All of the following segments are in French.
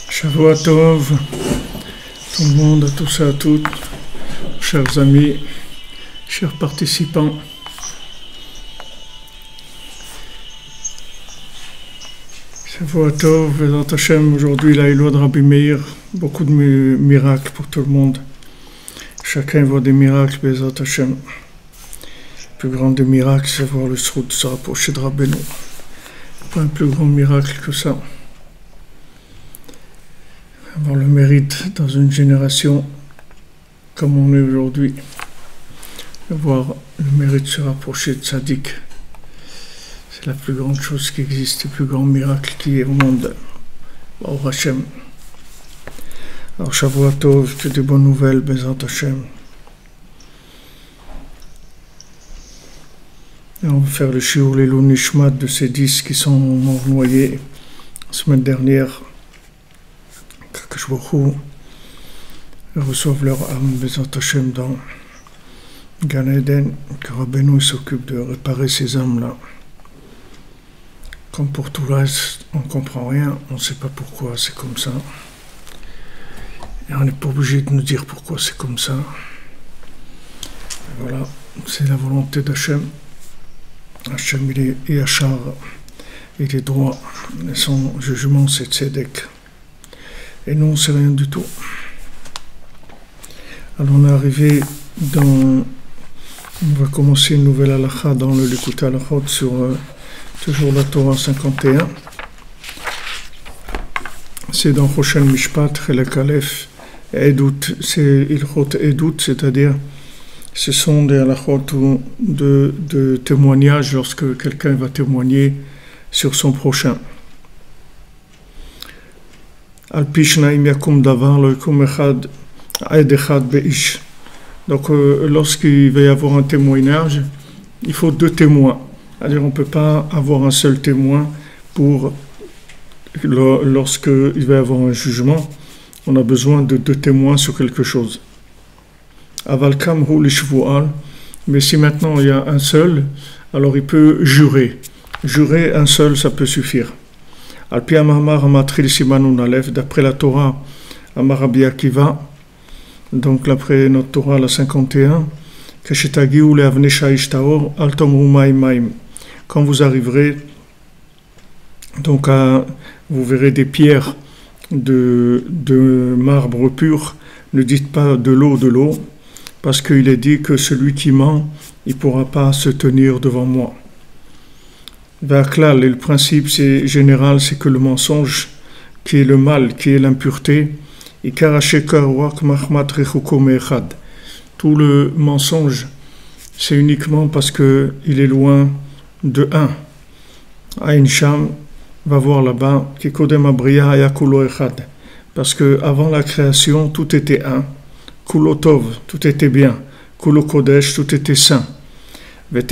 Shavua Tov, tout le monde, à tous et à toutes, chers amis, chers participants. Shavua Tov, Bezrat Hashem, aujourd'hui la Eloi de Rabbi Meir, beaucoup de miracles pour tout le monde. Chacun voit des miracles, Bezrat Hashem. Le plus grand des miracles, c'est voir le Srout de se rapprocher de Rabbeinu. Pas un plus grand miracle que ça. Avoir le mérite dans une génération comme on est aujourd'hui, avoir le mérite de se rapprocher de Tzaddik, c'est la plus grande chose qui existe, le plus grand miracle qui est au monde. Baruch Hashem. Alors Shavua Tov, que des bonnes nouvelles, Bezrat Hashem. Et on va faire le shiur Leilou Nishmat de ces 10 qui sont noyés la semaine dernière. Que reçoivent leur âme, Bezrat Hashem, dans Gan Eden, que Rabbeinu s'occupe de réparer ces âmes-là. Comme pour tout le reste, on ne comprend rien, on ne sait pas pourquoi c'est comme ça. Et on n'est pas obligé de nous dire pourquoi c'est comme ça. Et voilà, c'est la volonté d'Hachem. Hachem, il est Yachar, il est droit, et son jugement, c'est Tzedek. Et nous, on ne sait rien du tout. Alors on est arrivé dans... On va commencer une nouvelle halakha dans le Likutei Halachot sur toujours la Torah 51. C'est dans Choshen Mishpat, Chelek Aleph, Edut, c'est Ilchot Edut, c'est-à-dire ce sont des halachot de témoignage lorsque quelqu'un va témoigner sur son prochain. Donc lorsqu'il va y avoir un témoignage, il faut 2 témoins. C'est-à-dire on ne peut pas avoir un seul témoin pour lorsqu'il va y avoir un jugement, on a besoin de 2 témoins sur quelque chose. Mais si maintenant il y a un seul, alors il peut jurer. Jurer un seul, ça peut suffire. D'après la Torah, Amar Rabbi Akiva, donc d'après notre Torah, la 51, quand vous arriverez, donc vous verrez des pierres de marbre pur, ne dites pas de l'eau, parce qu'il est dit que celui qui ment, il ne pourra pas se tenir devant moi. Et le principe général, c'est que le mensonge, qui est le mal, qui est l'impureté. Tout le mensonge, c'est uniquement parce qu'il est loin de un. Aïn Sham va voir là-bas parce que avant la création, tout était un. Kulo Tov, tout était bien. Kulo Kodesh, tout était saint. Et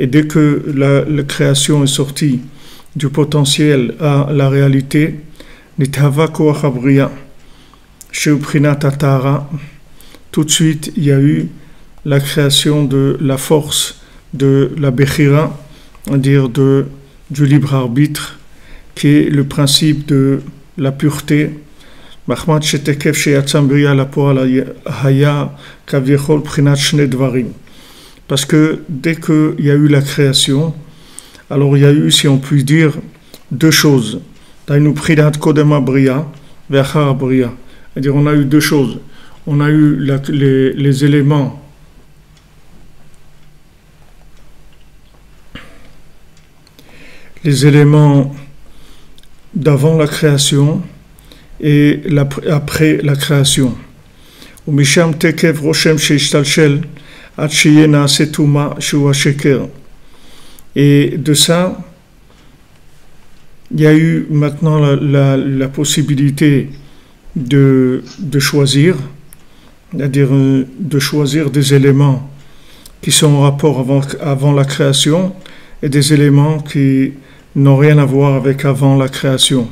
dès que la création est sortie du potentiel à la réalité, tout de suite il y a eu la création de la force de la Bechira, c'est-à-dire du libre arbitre, qui est le principe de la pureté. Parce que dès qu'il y a eu la création, alors il y a eu, si on peut dire, deux choses. C'est-à-dire on a eu deux choses. On a eu les éléments d'avant la création et après la création. Et de ça, il y a eu maintenant la possibilité de choisir, c'est-à-dire de choisir des éléments qui sont en rapport avant la création et des éléments qui n'ont rien à voir avec avant la création.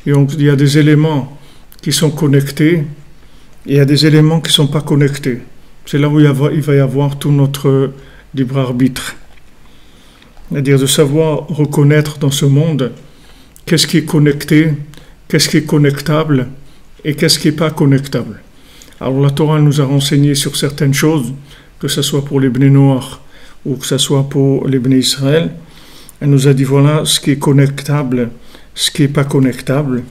Et donc il y a des éléments qui sont connectés et il y a des éléments qui ne sont pas connectés. C'est là où il va y avoir tout notre libre arbitre. C'est-à-dire de savoir reconnaître dans ce monde qu'est-ce qui est connecté, qu'est-ce qui est connectable et qu'est-ce qui n'est pas connectable. Alors la Torah nous a renseigné sur certaines choses, que ce soit pour les Bnei Noach ou que ce soit pour les Bnei Israël. Elle nous a dit voilà ce qui est connectable, ce qui n'est pas connectable.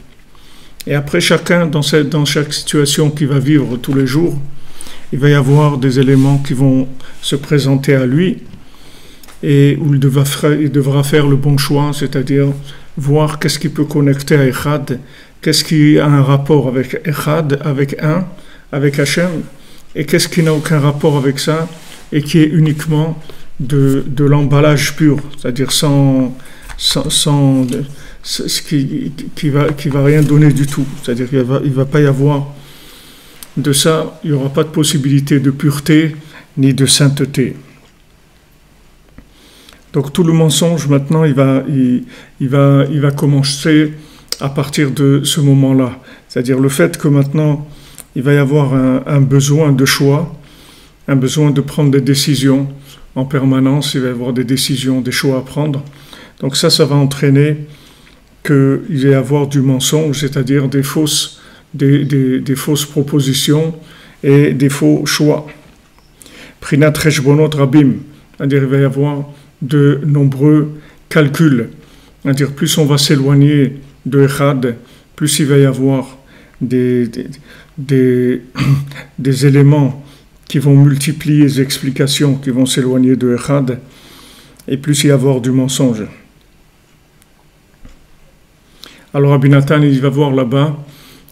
Et après chacun, dans chaque situation qu'il va vivre tous les jours, il va y avoir des éléments qui vont se présenter à lui et où il devra faire le bon choix, c'est-à-dire voir qu'est-ce qui peut connecter à Echad, qu'est-ce qui a un rapport avec Echad, avec un, avec Hachem, et qu'est-ce qui n'a aucun rapport avec ça et qui est uniquement de l'emballage pur, c'est-à-dire qui va rien donner du tout, c'est-à-dire qu'il va pas y avoir de ça, il n'y aura pas de possibilité de pureté ni de sainteté. Donc tout le mensonge maintenant il va commencer à partir de ce moment-là, c'est-à-dire le fait que maintenant il va y avoir un besoin de choix, un besoin de prendre des décisions en permanence, il va y avoir des décisions, des choix à prendre. Donc ça va entraîner qu'il va y avoir du mensonge, c'est-à-dire des fausses propositions et des faux choix. Prinat Reshbonot Rabim, c'est-à-dire il va y avoir de nombreux calculs. C'est-à-dire plus on va s'éloigner de Echad, plus il va y avoir des éléments qui vont multiplier les explications, qui vont s'éloigner de Echad, et plus il va y avoir du mensonge. Alors Rabbi Nathan, il va voir là-bas,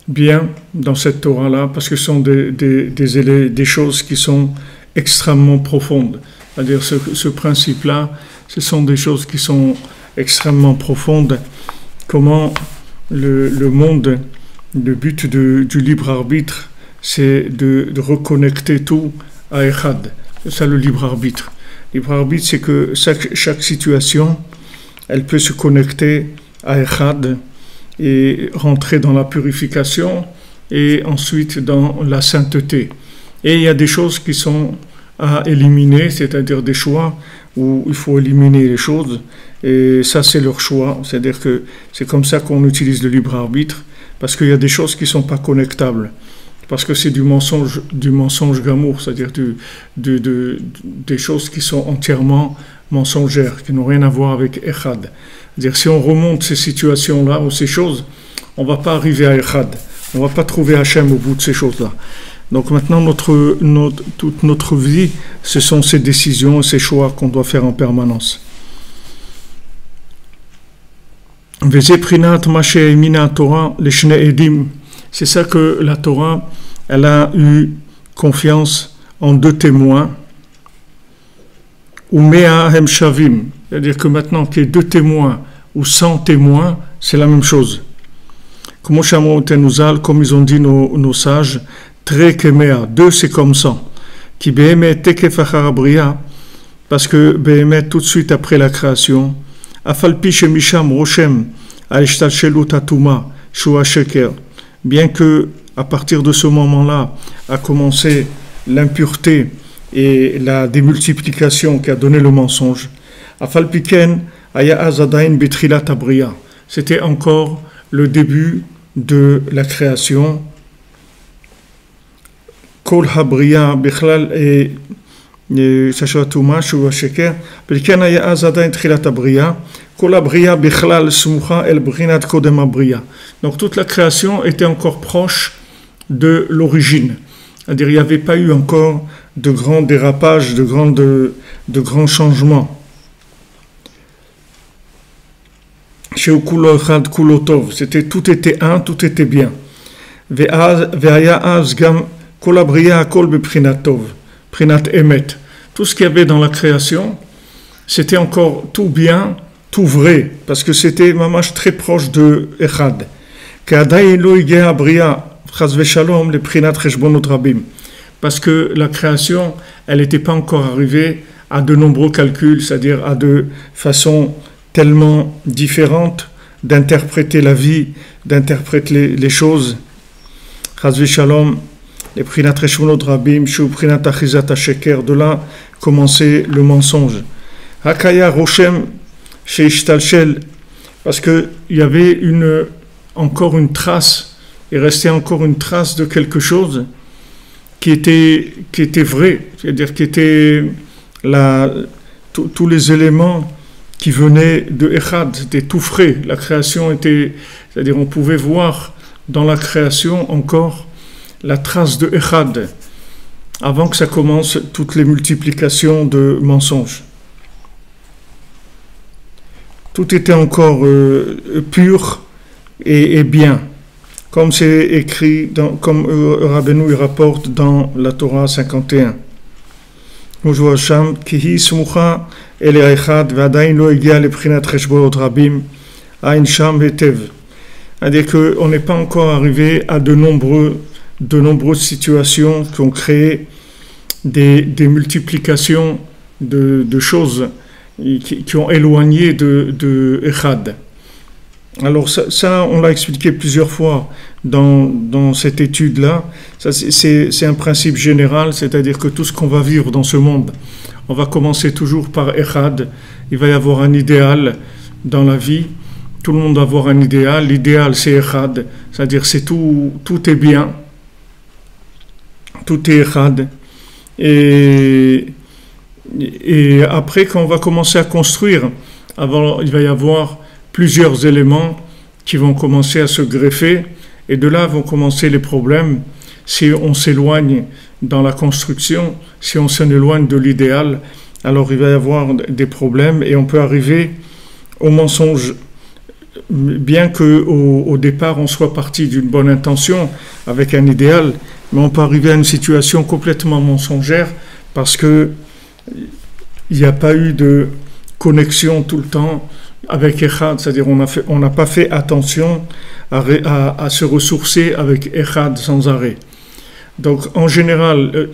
bien dans cette Torah-là, parce que ce sont des choses qui sont extrêmement profondes. C'est-à-dire ce principe-là, ce sont des choses qui sont extrêmement profondes. Comment le monde, le but du libre arbitre, c'est de reconnecter tout à Echad. C'est ça le libre arbitre. Le libre arbitre, c'est que chaque situation, elle peut se connecter à Echad et rentrer dans la purification et ensuite dans la sainteté. Et il y a des choses qui sont à éliminer, c'est-à-dire des choix où il faut éliminer les choses, et ça c'est leur choix, c'est-à-dire que c'est comme ça qu'on utilise le libre arbitre, parce qu'il y a des choses qui ne sont pas connectables, parce que c'est du mensonge gamour, c'est-à-dire des choses qui sont entièrement mensongères, qui n'ont rien à voir avec Echad. C'est-à-dire si on remonte ces situations-là ou ces choses, on ne va pas arriver à Echad, on ne va pas trouver Hachem au bout de ces choses-là. Donc maintenant, toute notre vie, ce sont ces décisions et ces choix qu'on doit faire en permanence. C'est ça que la Torah, elle a eu confiance en deux témoins. Ou Mea Hem Shavim, c'est-à-dire que maintenant qu'il y ait deux témoins ou 100 témoins, c'est la même chose. Comme ils ont dit nos sages, Tre Kemea, deux c'est comme 100. Qui Behemet Tekef Achar Bria, parce que Behemet tout de suite après la création, Afalpi Shemisham Roshem Aishtalshelut Atuma Shua Sheker, bien que à partir de ce moment-là a commencé l'impureté et la démultiplication qui a donné le mensonge. Afalpiken Aya Azadain Betrilat Abria, c'était encore le début de la création. Kol Habria Bichlal et Sashatuma Shua Sheker, Belken Aya Azadain Trilat Abria. Donc toute la création était encore proche de l'origine. C'est-à-dire il n'y avait pas eu encore de grands dérapages, de grands changements. Tout était un, tout était bien. Tout ce qu'il y avait dans la création, c'était encore tout bien, tout vrai, parce que c'était mamash très proche de Echad. Parce que la création, elle n'était pas encore arrivée à de nombreux calculs, c'est-à-dire à de façons tellement différentes d'interpréter la vie, d'interpréter les choses. De là commençait le mensonge. Hakaya Roshem chez Ishtalshel, parce qu'il y avait encore une trace, il restait encore une trace de quelque chose qui était vrai, c'est-à-dire qui était tous les éléments qui venaient de Echad, c'était tout frais. La création était, c'est-à-dire on pouvait voir dans la création encore la trace de Echad, avant que ça commence toutes les multiplications de mensonges. Tout était encore pur et bien, comme c'est écrit, comme Rabbeinu il rapporte dans la Torah 51. C'est-à-dire qu'on n'est pas encore arrivé à de nombreuses situations qui ont créé des multiplications de choses qui ont éloigné de Echad. Alors ça, on l'a expliqué plusieurs fois dans cette étude-là. Ça, c'est un principe général, c'est-à-dire que tout ce qu'on va vivre dans ce monde, on va commencer toujours par Echad. Il va y avoir un idéal dans la vie. Tout le monde va avoir un idéal. L'idéal, c'est Echad, c'est-à-dire c'est tout est bien. Tout est Echad. Et après, quand on va commencer à construire, il va y avoir plusieurs éléments qui vont commencer à se greffer, et de là vont commencer les problèmes. Si on s'éloigne dans la construction, si on s'éloigne de l'idéal, alors il va y avoir des problèmes, et on peut arriver au mensonge. Bien qu'au départ on soit parti d'une bonne intention, avec un idéal, mais on peut arriver à une situation complètement mensongère, parce que il n'y a pas eu de connexion tout le temps avec Echad, c'est-à-dire on n'a pas fait attention à se ressourcer avec Echad sans arrêt. Donc en général,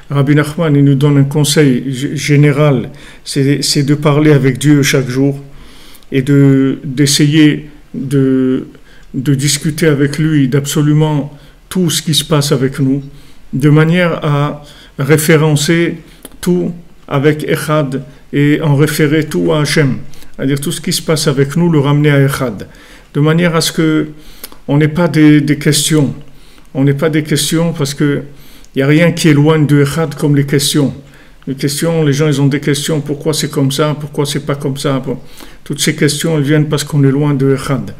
Rabbi Nachman il nous donne un conseil général, c'est de parler avec Dieu chaque jour et d'essayer de discuter avec lui d'absolument tout ce qui se passe avec nous, de manière à référencer tout avec Echad et en référer tout à Hachem, c'est-à-dire tout ce qui se passe avec nous, le ramener à Echad, de manière à ce qu'on n'ait pas des questions. On n'est pas des questions parce qu'il n'y a rien qui éloigne de Echad comme les questions. Les questions, les gens ils ont des questions, pourquoi c'est comme ça, pourquoi c'est pas comme ça. Bon, toutes ces questions elles viennent parce qu'on est loin de Echad.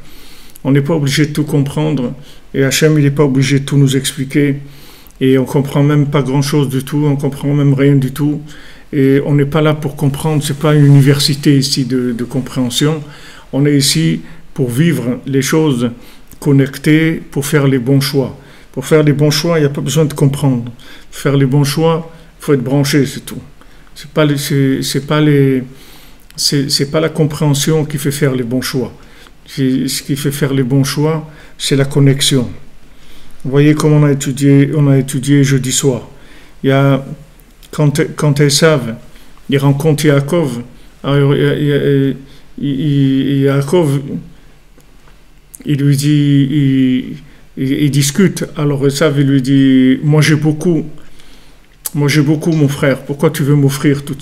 On n'est pas obligé de tout comprendre et Hachem il n'est pas obligé de tout nous expliquer et on comprend même pas grand chose du tout, on comprend même rien du tout et on n'est pas là pour comprendre, c'est pas une université ici de compréhension. On est ici pour vivre les choses connectées, pour faire les bons choix. Pour faire les bons choix, il n'y a pas besoin de comprendre. Pour faire les bons choix, il faut être branché, c'est tout. C'est pas la compréhension qui fait faire les bons choix. Ce qui fait faire les bons choix, c'est la connexion. Vous voyez comme on a étudié jeudi soir. Il y a, quand Esav, il rencontre Yaakov, alors, Yaakov, il lui dit, il discute. Alors Esav, il lui dit, moi j'ai beaucoup mon frère, pourquoi tu veux m'offrir tous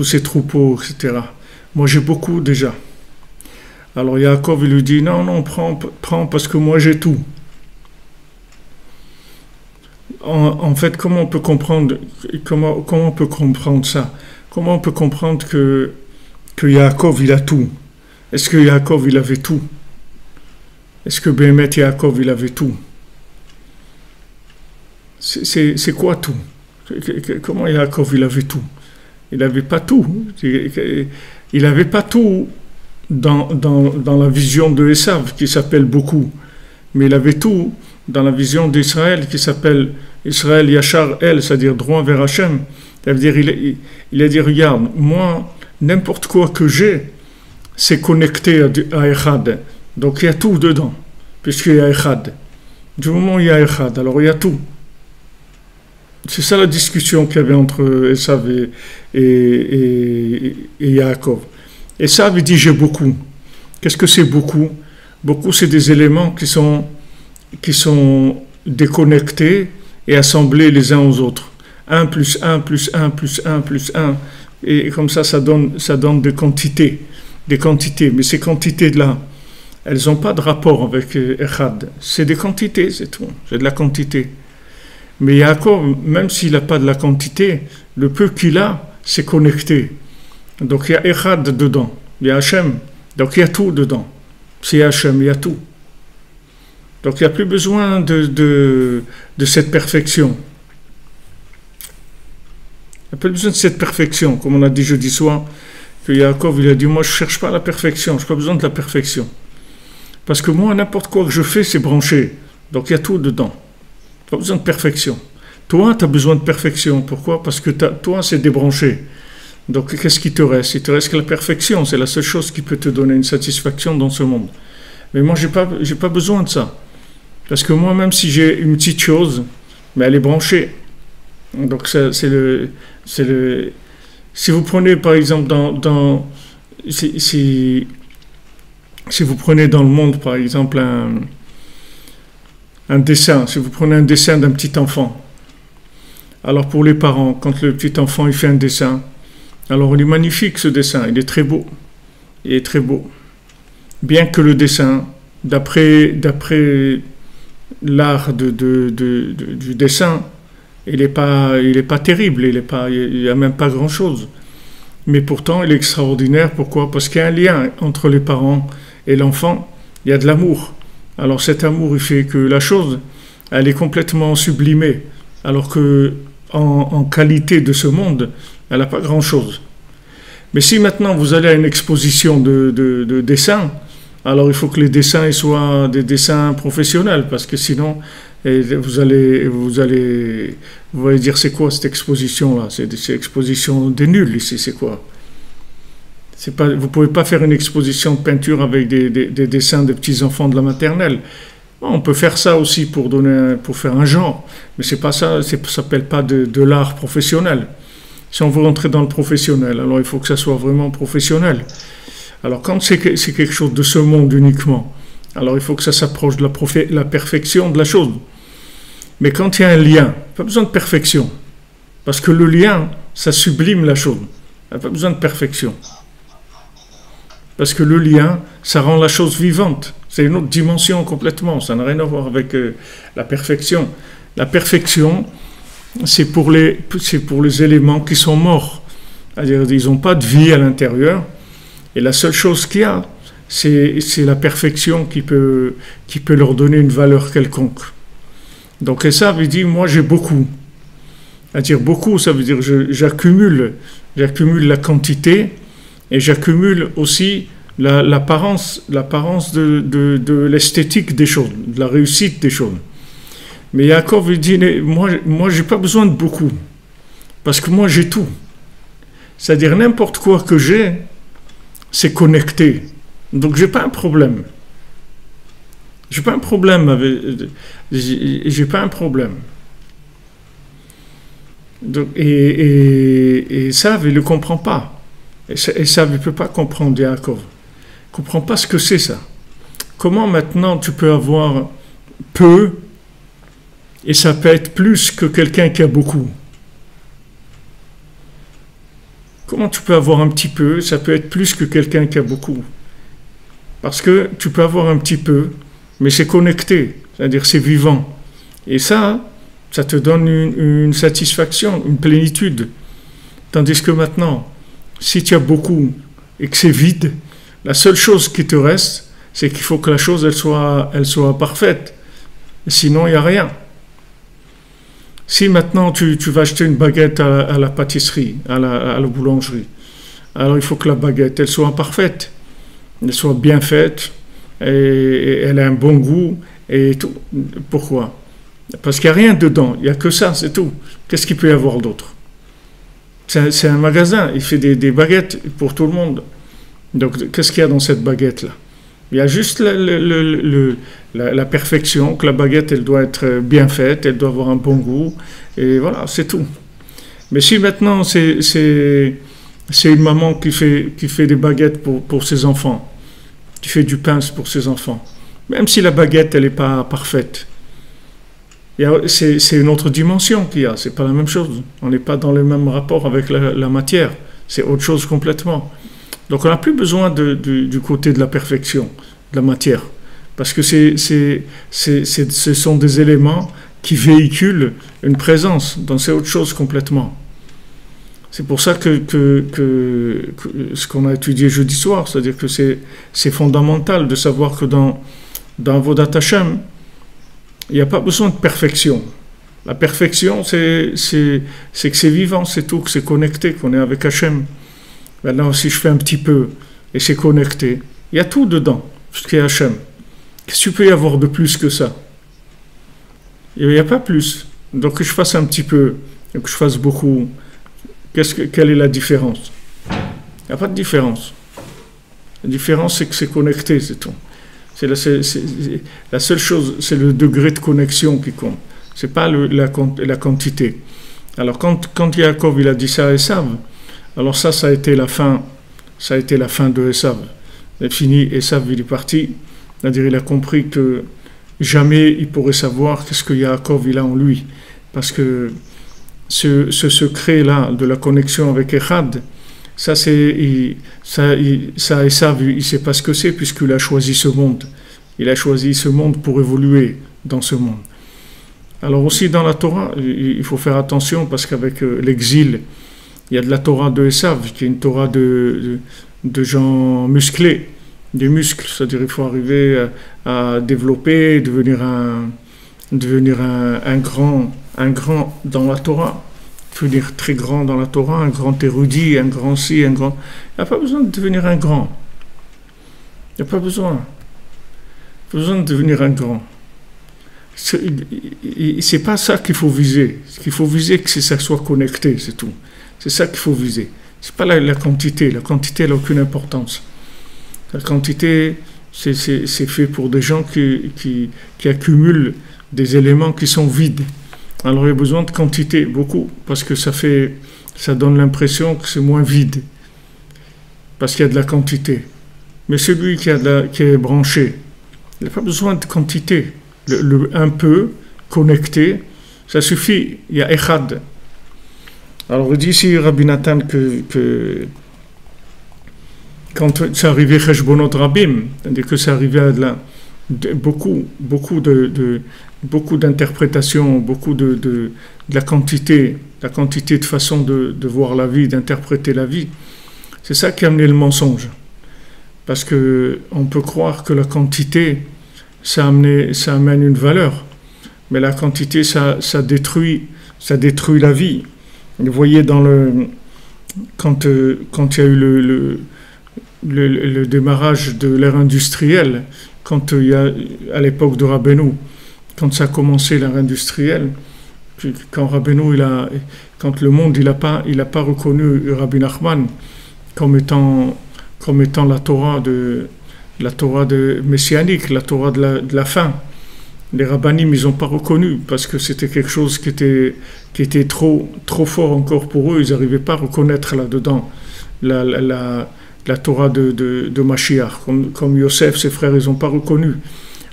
ces troupeaux, etc. Moi j'ai beaucoup déjà. Alors Yaakov, il lui dit, non, prends parce que moi j'ai tout. En fait, comment on peut comprendre ça? Comment on peut comprendre que Yaakov, il a tout? Est-ce que Yaakov, il avait tout? Est-ce que Béhémet Yaakov, il avait tout? C'est quoi tout? Comment Yaakov, il avait tout? Il n'avait pas tout. Il n'avait pas tout dans la vision de Esav, qui s'appelle beaucoup. Mais il avait tout dans la vision d'Israël, qui s'appelle Israël Yachar El, c'est-à-dire droit vers Hachem. Ça veut dire, il a dit, regarde, moi, n'importe quoi que j'ai, c'est connecté à Echad. Donc il y a tout dedans, puisqu'il y a Echad. Du moment où il y a Echad, alors il y a tout. C'est ça la discussion qu'il y avait entre Esav et Yaakov. Esav, il dit, j'ai beaucoup. Qu'est-ce que c'est beaucoup? Beaucoup, c'est des éléments qui sont déconnectés et assemblés les uns aux autres. 1 plus 1 plus 1 plus 1 plus 1. Et comme ça donne des quantités. Mais ces quantités-là, elles n'ont pas de rapport avec Echad. C'est des quantités, c'est tout. C'est de la quantité. Mais Yaakov, même s'il n'a pas de la quantité, le peu qu'il a, c'est connecté. Donc il y a Echad dedans. Il y a Hachem. Donc il y a tout dedans. C'est Hachem, il y a tout. Donc il n'y a plus besoin de cette perfection. Il n'y a pas besoin de cette perfection, comme on a dit jeudi soir, que Yaakov, il a dit, moi je ne cherche pas la perfection, je n'ai pas besoin de la perfection. Parce que moi, n'importe quoi que je fais, c'est branché. Donc il y a tout dedans. Pas besoin de perfection. Toi, tu as besoin de perfection. Pourquoi? Parce que toi, c'est débranché. Donc qu'est-ce qui te reste? Il te reste que la perfection. C'est la seule chose qui peut te donner une satisfaction dans ce monde. Mais moi, j'ai pas besoin de ça. Parce que moi, même si j'ai une petite chose, mais elle est branchée. Donc c'est le. Si vous prenez par exemple si vous prenez dans le monde par exemple un dessin, si vous prenez un dessin d'un petit enfant, alors pour les parents, quand le petit enfant il fait un dessin, alors il est magnifique ce dessin, il est très beau, bien que le dessin, d'après l'art du dessin, il n'est pas terrible, il n'y a même pas grand-chose. Mais pourtant, il est extraordinaire. Pourquoi? Parce qu'il y a un lien entre les parents et l'enfant. Il y a de l'amour. Alors cet amour, il fait que la chose, elle est complètement sublimée. Alors que en qualité de ce monde, elle n'a pas grand-chose. Mais si maintenant vous allez à une exposition de dessins, alors il faut que les dessins soient des dessins professionnels, parce que sinon, vous allez dire c'est quoi cette exposition-là? C'est exposition des nuls ici, c'est quoi? Vous ne pouvez pas faire une exposition de peinture avec des dessins de petits enfants de la maternelle. Bon, on peut faire ça aussi pour faire un genre, mais c'est pas ça, ça s'appelle pas de l'art professionnel. Si on veut rentrer dans le professionnel, alors il faut que ça soit vraiment professionnel. Alors quand c'est quelque chose de ce monde uniquement, alors il faut que ça s'approche de la perfection de la chose. Mais quand il y a un lien, pas besoin de perfection. Parce que le lien, ça sublime la chose. Il n'y a pas besoin de perfection. Parce que le lien, ça rend la chose vivante. C'est une autre dimension complètement. Ça n'a rien à voir avec la perfection. La perfection, c'est pour les éléments qui sont morts. C'est-à-dire qu'ils n'ont pas de vie à l'intérieur. Et la seule chose qu'il y a, c'est la perfection qui peut leur donner une valeur quelconque. Donc Esav, il dit, moi j'ai beaucoup. C'est-à-dire beaucoup, ça veut dire j'accumule la quantité et j'accumule aussi l'apparence de l'esthétique des choses, de la réussite des choses. Mais Yaakov, il dit, moi j'ai pas besoin de beaucoup, parce que moi j'ai tout. C'est-à-dire n'importe quoi que j'ai, c'est connecté. Donc j'ai pas un problème. J'ai pas un problème avec... J'ai pas un problème. Donc, et Esav, il ne le comprend pas. Esav, il ne peut pas comprendre Yaakov. Il ne comprend pas ce que c'est ça. Comment maintenant tu peux avoir peu et ça peut être plus que quelqu'un qui a beaucoup? Comment tu peux avoir un petit peu, ça peut être plus que quelqu'un qui a beaucoup? Parce que tu peux avoir un petit peu, mais c'est connecté, c'est-à-dire c'est vivant. Et ça te donne une satisfaction, une plénitude. Tandis que maintenant, si tu as beaucoup et que c'est vide, la seule chose qui te reste, c'est qu'il faut que la chose elle soit parfaite. Sinon, il n'y a rien. Si maintenant tu vas acheter une baguette à la pâtisserie, à la boulangerie, alors il faut que la baguette elle soit parfaite, elle soit bien faite, et elle a un bon goût, et tout. Pourquoi? Parce qu'il n'y a rien dedans, il n'y a que ça, c'est tout. Qu'est-ce qu'il peut y avoir d'autre? C'est un magasin, il fait des baguettes pour tout le monde. Donc qu'est-ce qu'il y a dans cette baguette-là? Il y a juste la perfection, que la baguette, elle doit être bien faite, elle doit avoir un bon goût, et voilà, c'est tout. Mais si maintenant, c'est une maman qui fait des baguettes pour ses enfants, qui fait du pain pour ses enfants, même si la baguette, elle n'est pas parfaite, c'est une autre dimension qu'il y a, c'est pas la même chose. On n'est pas dans le même rapport avec la matière, c'est autre chose complètement. Donc on n'a plus besoin du côté de la perfection, de la matière, parce que ce sont des éléments qui véhiculent une présence, donc c'est autre chose complètement. C'est pour ça que ce qu'on a étudié jeudi soir, c'est-à-dire que c'est fondamental de savoir que dans Avodat Hashem, il n'y a pas besoin de perfection. La perfection, c'est que c'est vivant, c'est tout, que c'est connecté, qu'on est avec Hashem. Maintenant, si je fais un petit peu et c'est connecté, il y a tout dedans, ce qui est Hachem. Qu'est-ce qu'il peut y avoir de plus que ça? Il n'y a pas plus. Donc que je fasse un petit peu et que je fasse beaucoup, quelle est la différence? Il n'y a pas de différence. La différence, c'est que c'est connecté, c'est tout. C'est la seule chose, c'est le degré de connexion qui compte. Ce n'est pas la quantité. Alors quand Yaakov il a dit ça à Esav, alors ça a été la fin de Esav. C'est fini, Esav il est parti. C'est-à-dire il a compris que jamais il pourrait savoir qu'est-ce que Yaakov il a en lui. Parce que ce secret-là de la connexion avec Echad, ça Esav il ne sait pas ce que c'est puisqu'il a choisi ce monde. Il a choisi ce monde pour évoluer dans ce monde. Alors aussi dans la Torah, il faut faire attention parce qu'avec l'exil, il y a de la Torah de Esav, qui est une Torah de gens musclés, des muscles, c'est-à-dire il faut arriver à développer, devenir un grand dans la Torah, devenir très grand dans la Torah, un grand érudit, un grand ci, un grand... Il n'y a pas besoin de devenir un grand. Il n'y a pas besoin. Il n'y a pas besoin de devenir un grand. C'est pas ça qu'il faut viser. Ce qu'il faut viser, c'est que ça soit connecté, c'est tout. C'est ça qu'il faut viser. C'est pas la quantité. La quantité n'a aucune importance. La quantité, c'est fait pour des gens qui accumulent des éléments qui sont vides. Alors il y a besoin de quantité, beaucoup, parce que ça donne l'impression que c'est moins vide. Parce qu'il y a de la quantité. Mais celui qui est branché, il n'a pas besoin de quantité. Le un peu connecté, ça suffit. Il y a Echad. Alors, il dit ici, Rabbi Nathan, que quand c'est arrivé Cheshbonot Rabim, c'est-à-dire que c'est arrivé à beaucoup d'interprétations, beaucoup de la quantité de façon de voir la vie, d'interpréter la vie, c'est ça qui a amené le mensonge. Parce qu'on peut croire que la quantité, ça amène une valeur, mais la quantité, ça détruit la vie. Vous voyez quand il y a eu le démarrage de l'ère industrielle, quand il y a, à l'époque de Rabbeinu, quand ça a commencé l'ère industrielle, puis quand Rabbeinu, quand le monde il a pas reconnu Rabbi Nachman comme étant la Torah de messianique, la Torah de la fin. Les rabbinim, ils n'ont pas reconnu parce que c'était quelque chose qui était trop fort encore pour eux. Ils n'arrivaient pas à reconnaître là-dedans la Torah de Mashiach. Comme Yosef, ses frères, ils n'ont pas reconnu.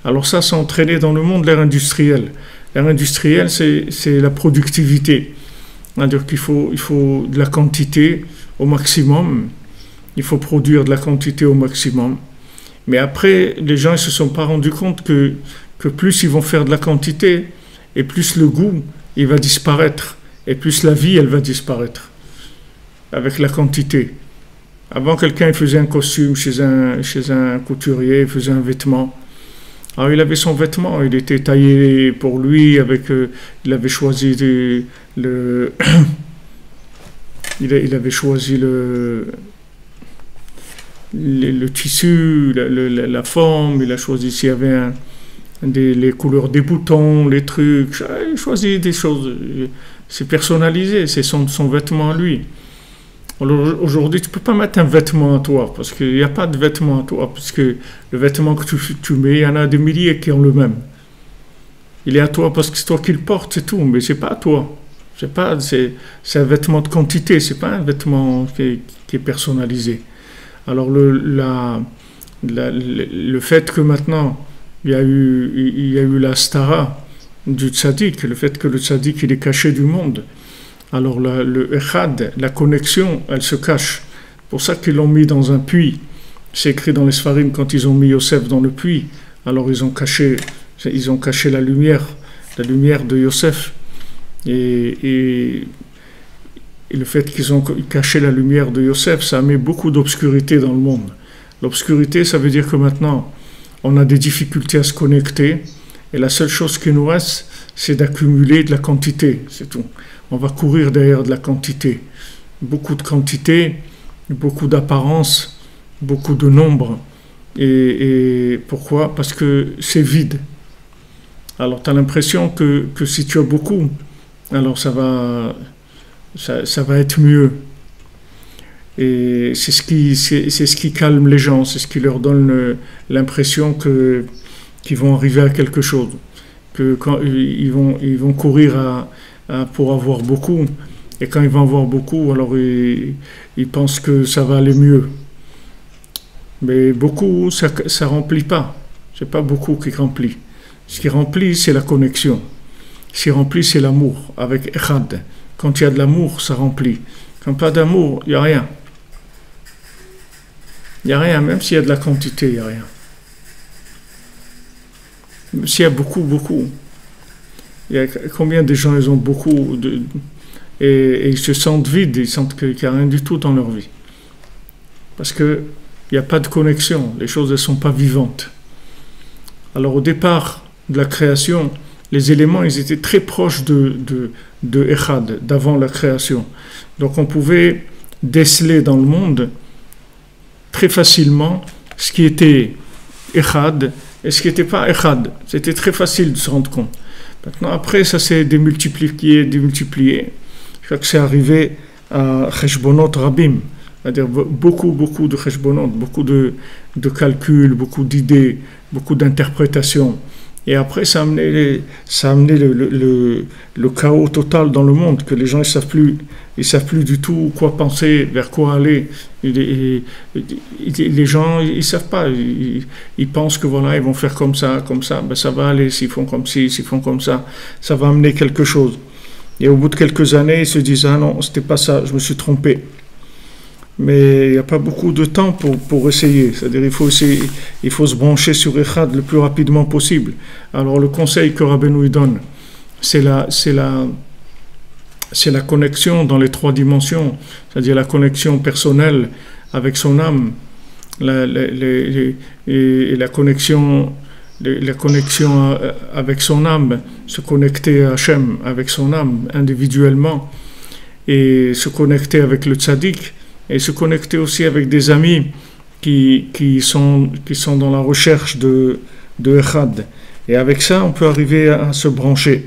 Alors ça a entraîné dans le monde l'ère industrielle. L'ère industrielle, c'est la productivité. C'est-à-dire qu'il faut de la quantité au maximum. Il faut produire de la quantité au maximum. Mais après, les gens ne se sont pas rendus compte que plus ils vont faire de la quantité, et plus le goût, il va disparaître. Et plus la vie, elle va disparaître. Avec la quantité. Avant, quelqu'un faisait un costume chez un couturier, il faisait un vêtement. Alors, il avait son vêtement, il était taillé pour lui, il avait choisi il avait choisi le tissu, la forme, il a choisi s'il y avait les couleurs des boutons, les trucs, il choisit des choses, c'est personnalisé, c'est son vêtement à lui. Alors aujourd'hui, tu ne peux pas mettre un vêtement à toi, parce qu'il n'y a pas de vêtement à toi, parce que le vêtement que tu mets, il y en a des milliers qui ont le même. Il est à toi parce que c'est toi qui le portes, c'est tout, mais c'est pas à toi. C'est un vêtement de quantité, c'est pas un vêtement qui est personnalisé. Alors le fait que maintenant il y a eu la stara du tzaddik, le fait que le tzaddik il est caché du monde, alors le echad, la connexion, elle se cache. C'est pour ça qu'ils l'ont mis dans un puits. C'est écrit dans les Sfarim quand ils ont mis Yosef dans le puits. Alors ils ont caché la lumière de Yosef. Et le fait qu'ils ont caché la lumière de Yosef, ça a mis beaucoup d'obscurité dans le monde. L'obscurité, ça veut dire que maintenant, on a des difficultés à se connecter, et la seule chose qui nous reste, c'est d'accumuler de la quantité, c'est tout. On va courir derrière de la quantité. Beaucoup de quantité, beaucoup d'apparence, beaucoup de nombre. Et pourquoi ? Parce que c'est vide. Alors, tu as l'impression que si tu as beaucoup, alors ça va être mieux. Et c'est ce qui calme les gens, c'est ce qui leur donne l'impression qu'ils vont arriver à quelque chose, que quand ils vont courir pour avoir beaucoup, et quand ils vont avoir beaucoup, alors ils pensent que ça va aller mieux. Mais beaucoup, ça remplit pas. C'est pas beaucoup qui remplit. Ce qui remplit, c'est la connexion. Ce qui remplit, c'est l'amour, avec Echad. Quand il y a de l'amour, ça remplit. Quand pas d'amour, il n'y a rien. Il n'y a rien, même s'il y a de la quantité, il n'y a rien. Même s'il y a beaucoup. Il y a combien de gens ils ont beaucoup et ils se sentent vides, ils sentent qu'il n'y a rien du tout dans leur vie. Parce qu'il n'y a pas de connexion, les choses ne sont pas vivantes. Alors au départ de la création, les éléments ils étaient très proches de Echad, d'avant la création. Donc on pouvait déceler dans le monde très facilement ce qui était Echad et ce qui n'était pas Echad. C'était très facile de se rendre compte. Maintenant, après, ça s'est démultiplié. Je crois que c'est arrivé à Cheshbonot Rabim, c'est-à-dire beaucoup de Cheshbonot, beaucoup de calculs, beaucoup d'idées, beaucoup d'interprétations. Et après, ça a amené le chaos total dans le monde, que les gens ils savent plus du tout quoi penser, vers quoi aller. Les gens, ils savent pas. Ils pensent que voilà, ils vont faire comme ça, ben ça va aller. S'ils font comme ci, s'ils font comme ça va amener quelque chose. Et au bout de quelques années, ils se disent ah non, c'était pas ça, je me suis trompé. Mais il n'y a pas beaucoup de temps pour essayer. C'est-à-dire il faut se brancher sur Echad le plus rapidement possible. Alors le conseil que Rabbeinu donne, c'est la connexion dans les trois dimensions, c'est-à-dire la connexion personnelle avec son âme, et la connexion avec son âme, se connecter à Hachem avec son âme individuellement, et se connecter avec le tzaddik, et se connecter aussi avec des amis qui sont dans la recherche de Echad. Et avec ça, on peut arriver à se brancher.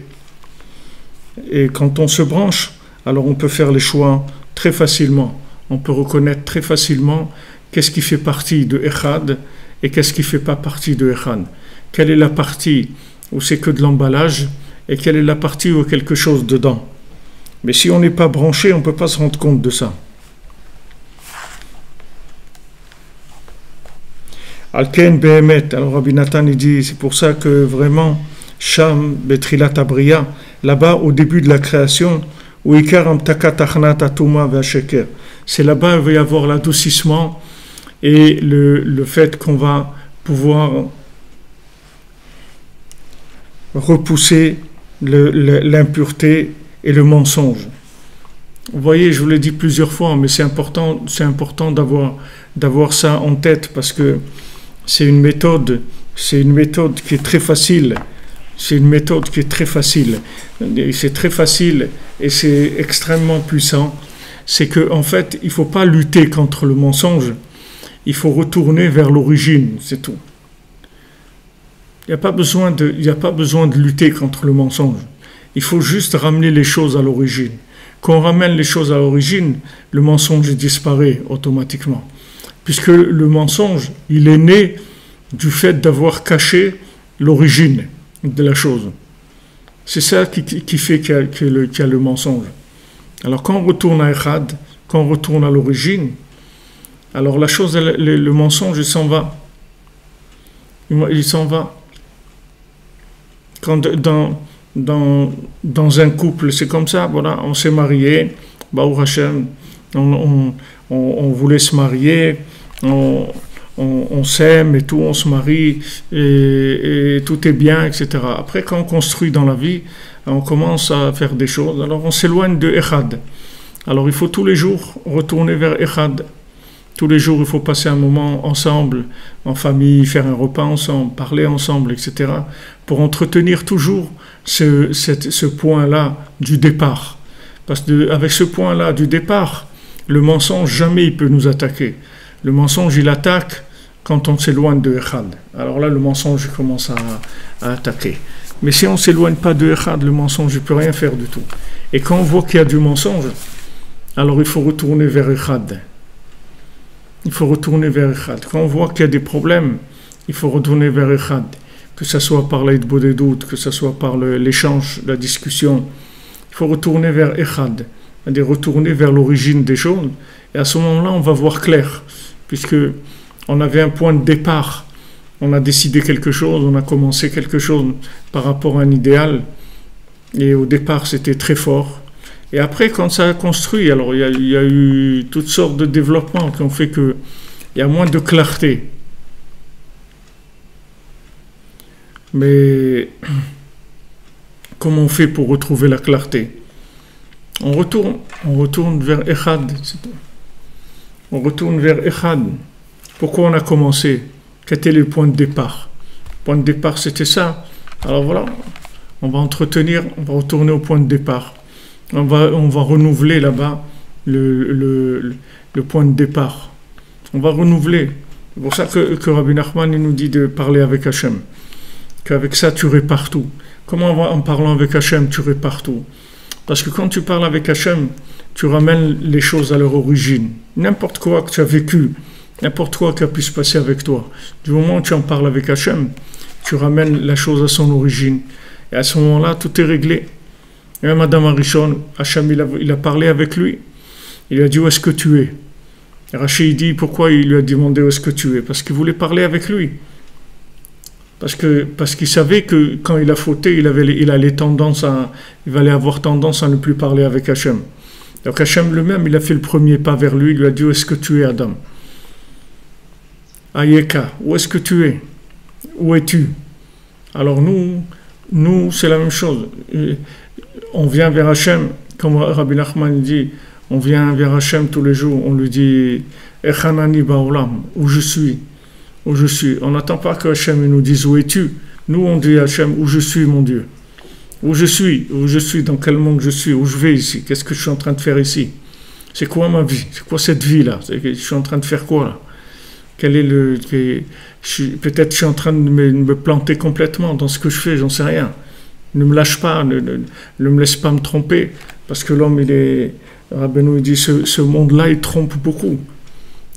Et quand on se branche, alors on peut faire les choix très facilement. On peut reconnaître très facilement qu'est-ce qui fait partie de Echad et qu'est-ce qui ne fait pas partie de Echad. Quelle est la partie où c'est que de l'emballage et quelle est la partie où il y a quelque chose dedans. Mais si on n'est pas branché, on ne peut pas se rendre compte de ça. Alken Behemet, alors Rabbi Nathan il dit, c'est pour ça que vraiment, Sham Betrilat Abriya, là-bas au début de la création, où Ikar Amtakat Achnat Atuma Vasheker, c'est là-bas il va y avoir l'adoucissement et le fait qu'on va pouvoir repousser l'impureté et le mensonge. Vous voyez, je vous l'ai dit plusieurs fois, mais c'est important d'avoir ça en tête parce que c'est une méthode qui est très facile. C'est une méthode qui est très facile. C'est très facile et c'est extrêmement puissant. C'est qu'en fait, il ne faut pas lutter contre le mensonge. Il faut retourner vers l'origine, c'est tout. Il n'y a pas besoin de lutter contre le mensonge. Il faut juste ramener les choses à l'origine. Quand on ramène les choses à l'origine, le mensonge disparaît automatiquement. Puisque le mensonge, il est né du fait d'avoir caché l'origine de la chose. C'est ça qui fait qu'il y a le mensonge. Alors quand on retourne à Echad, quand on retourne à l'origine, alors la chose, le mensonge, il s'en va. Il s'en va. Quand dans un couple, c'est comme ça, voilà, on s'est marié, Baruch Hashem, on voulait se marier, on s'aime et tout, on se marie et tout est bien, etc. Après, quand on construit dans la vie, on commence à faire des choses, alors on s'éloigne de Echad. Alors il faut tous les jours retourner vers Echad. Tous les jours, il faut passer un moment ensemble, en famille, faire un repas ensemble, parler ensemble, etc. pour entretenir toujours ce point-là du départ. Parce qu'avec ce point-là du départ, le mensonge, jamais il peut nous attaquer. Le mensonge, il attaque quand on s'éloigne de Echad. Alors là, le mensonge commence à attaquer. Mais si on ne s'éloigne pas de Echad, le mensonge ne peut rien faire du tout. Et quand on voit qu'il y a du mensonge, alors il faut retourner vers Echad. Il faut retourner vers Echad. Quand on voit qu'il y a des problèmes, il faut retourner vers Echad. Que ce soit par l'aide des doutes, que ce soit par l'échange, la discussion. Il faut retourner vers Echad. C'est-à-dire retourner vers l'origine des choses. Et à ce moment-là, on va voir clair. Puisque on avait un point de départ. On a décidé quelque chose, on a commencé quelque chose par rapport à un idéal. Et au départ, c'était très fort. Et après, quand ça a construit, alors il y a eu toutes sortes de développements qui ont fait qu'il y a moins de clarté. Mais comment on fait pour retrouver la clarté? On retourne vers Echad. On retourne vers Echad. Pourquoi on a commencé? Quel était le point de départ? Le point de départ, c'était ça. Alors voilà, on va retourner au point de départ. On va renouveler là-bas le point de départ. On va renouveler. C'est pour ça que Rabbi Nachman nous dit de parler avec Hachem. Qu'avec ça, tu répares tout. Comment en parlant avec Hachem, tu répares tout? Parce que quand tu parles avec Hachem, tu ramènes les choses à leur origine. N'importe quoi que tu as vécu, n'importe quoi qui a pu se passer avec toi. Du moment où tu en parles avec Hachem, tu ramènes la chose à son origine. Et à ce moment-là, tout est réglé. Et même Adam Arishon, Hachem, il a parlé avec lui. Il lui a dit, où est-ce que tu es? Et Rachid dit, pourquoi il lui a demandé où est-ce que tu es? Parce qu'il voulait parler avec lui. Parce qu'il savait que quand il a fauté, il allait avoir tendance à ne plus parler avec Hachem. Donc Hachem lui-même, il a fait le premier pas vers lui, il lui a dit, où est-ce que tu es, Adam? Ayeka, où est-ce que tu es? Où es-tu? Alors nous, c'est la même chose. On vient vers Hachem, comme Rabbi Nachman dit, on vient vers Hachem tous les jours, on lui dit Echanani Baolam, où je suis. On n'attend pas que Hachem nous dise où es-tu. Nous on dit à Hachem, où je suis mon Dieu. Où je suis, dans quel monde je suis, où je vais ici, qu'est-ce que je suis en train de faire ici? C'est quoi ma vie? C'est quoi cette vie-là? Je suis en train de faire quoi là? Quel est peut-être je suis en train de me planter complètement dans ce que je fais, j'en sais rien. Ne me lâche pas, ne me laisse pas me tromper, parce que l'homme, Rabbeinu il dit, ce monde-là, il trompe beaucoup.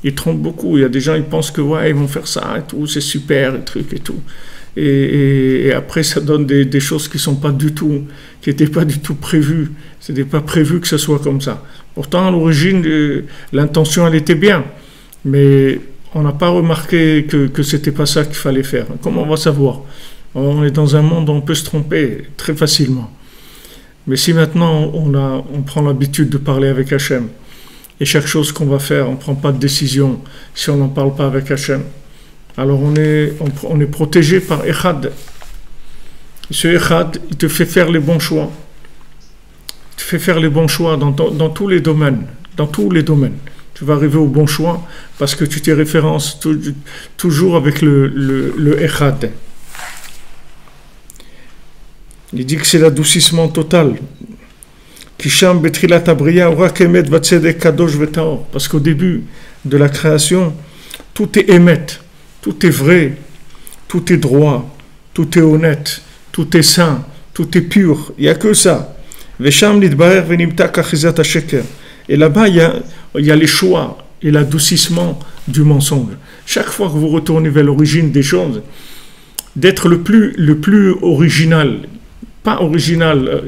Il trompe beaucoup. Il y a des gens, ils pensent que ouais, ils vont faire ça et tout, c'est super, et trucs et tout. Et après, ça donne des choses qui sont pas du tout, qui n'étaient pas du tout prévues. C'était pas prévu que ce soit comme ça. Pourtant, à l'origine, l'intention, elle était bien, mais on n'a pas remarqué que c'était pas ça qu'il fallait faire. Comment on va savoir? On est dans un monde où on peut se tromper très facilement. Mais si maintenant on prend l'habitude de parler avec Hachem, et chaque chose qu'on va faire, on ne prend pas de décision si on n'en parle pas avec Hachem, alors on est protégé par Echad. Ce Echad, il te fait faire les bons choix. Il te fait faire les bons choix dans tous les domaines. Dans tous les domaines. Tu vas arriver au bon choix parce que tu t'es référence toujours avec le Echad. Il dit que c'est l'adoucissement total. Parce qu'au début de la création, tout est émet, tout est vrai, tout est droit, tout est honnête, tout est saint, tout est pur. Il n'y a que ça. Et là-bas, il y a les choix et l'adoucissement du mensonge. Chaque fois que vous retournez vers l'origine des choses, d'être le plus original, pas original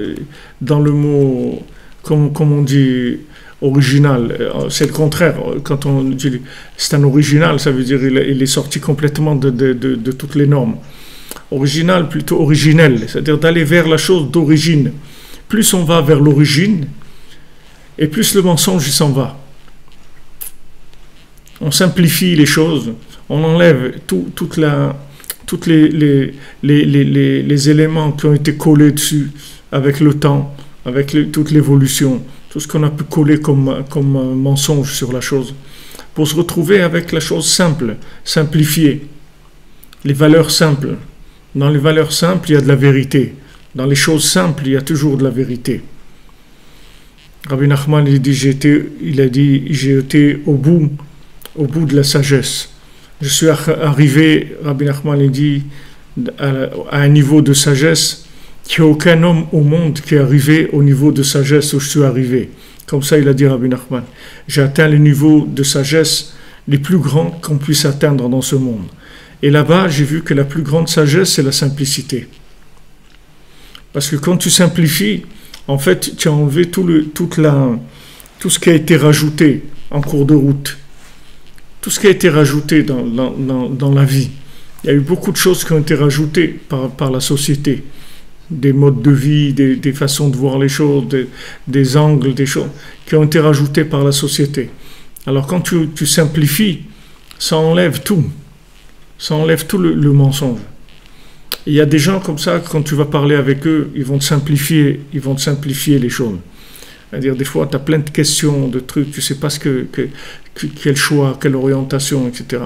dans le mot, comme on dit, original, c'est le contraire. Quand on dit c'est un original, ça veut dire il est sorti complètement de toutes les normes. Original, plutôt originel, c'est-à-dire d'aller vers la chose d'origine. Plus on va vers l'origine, et plus le mensonge il s'en va. On simplifie les choses, on enlève toutes les éléments qui ont été collés dessus avec le temps, avec toute l'évolution, tout ce qu'on a pu coller comme mensonge sur la chose, pour se retrouver avec la chose simple, simplifiée, les valeurs simples. Dans les valeurs simples, il y a de la vérité. Dans les choses simples, il y a toujours de la vérité. Rabbi Nachman, il a dit, j'ai été au bout de la sagesse. Je suis arrivé, Rabbi Nachman, il dit, à un niveau de sagesse qu'il n'y a aucun homme au monde qui est arrivé au niveau de sagesse où je suis arrivé. Comme ça, il a dit Rabbi Nachman. J'ai atteint les niveaux de sagesse les plus grands qu'on puisse atteindre dans ce monde. Et là-bas, j'ai vu que la plus grande sagesse, c'est la simplicité. Parce que quand tu simplifies, en fait, tu as enlevé tout ce qui a été rajouté en cours de route. Tout ce qui a été rajouté dans la vie. Il y a eu beaucoup de choses qui ont été rajoutées par la société. Des modes de vie, des façons de voir les choses, des angles, des choses qui ont été rajoutées par la société. Alors quand tu simplifies, ça enlève tout. Ça enlève tout le mensonge. Il y a des gens comme ça, quand tu vas parler avec eux, ils vont te simplifier les choses. C'est-à-dire, des fois, tu as plein de questions, de trucs, tu ne sais pas quel choix, quelle orientation, etc.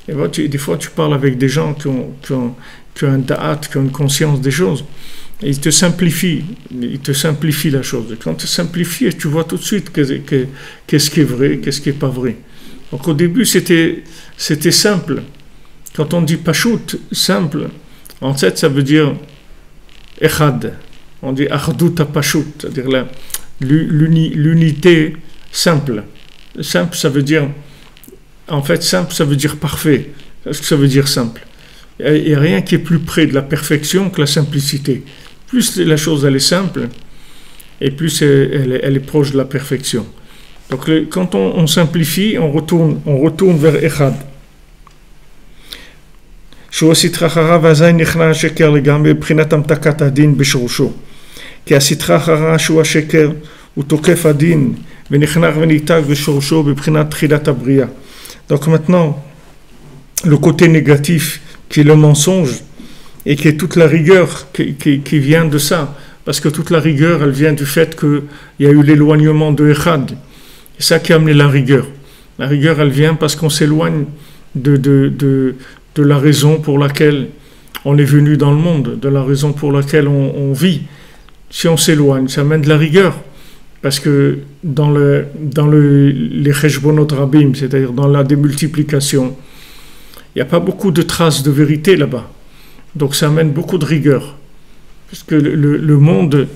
Et des fois, tu parles avec des gens qui ont un da'at, qui ont une conscience des choses. Et ils te simplifient la chose. Et quand tu simplifies, tu vois tout de suite qu'est-ce qui est vrai, qu'est-ce qui n'est pas vrai. Donc au début, c'était simple. Quand on dit pachout, simple, en fait, ça veut dire echad. On dit achdut pachout, c'est-à-dire l'unité simple. Simple, ça veut dire, en fait, simple, ça veut dire parfait. Qu'est-ce que ça veut dire simple? Il n'y a rien qui est plus près de la perfection que la simplicité. Plus la chose elle est simple, et plus elle est proche de la perfection. Donc quand on simplifie, on retourne vers Echad. שהוא הסטרא אחריו ואזי נכנע השקר לגמרי בבחינת המתקת הדין בשורשו. כי הסטרא אחריו שהוא השקר הוא תוקף הדין ונחנך וניתק בשורשו בבחינת תחילת הבריאה. Donc maintenant, le côté négatif qui est le mensonge et qui est toute la rigueur qui vient de ça, parce que toute la rigueur elle vient du fait qu'il y a eu l'éloignement de Echad. C'est ça qui a amené la rigueur. La rigueur elle vient parce qu'on s'éloigne de la raison pour laquelle on est venu dans le monde, de la raison pour laquelle on vit. Si on s'éloigne, ça amène de la rigueur. Parce que dans les cheshbonot rabim, c'est-à-dire dans la démultiplication, Il n'y a pas beaucoup de traces de vérité là-bas. Donc ça amène beaucoup de rigueur. Parce que le monde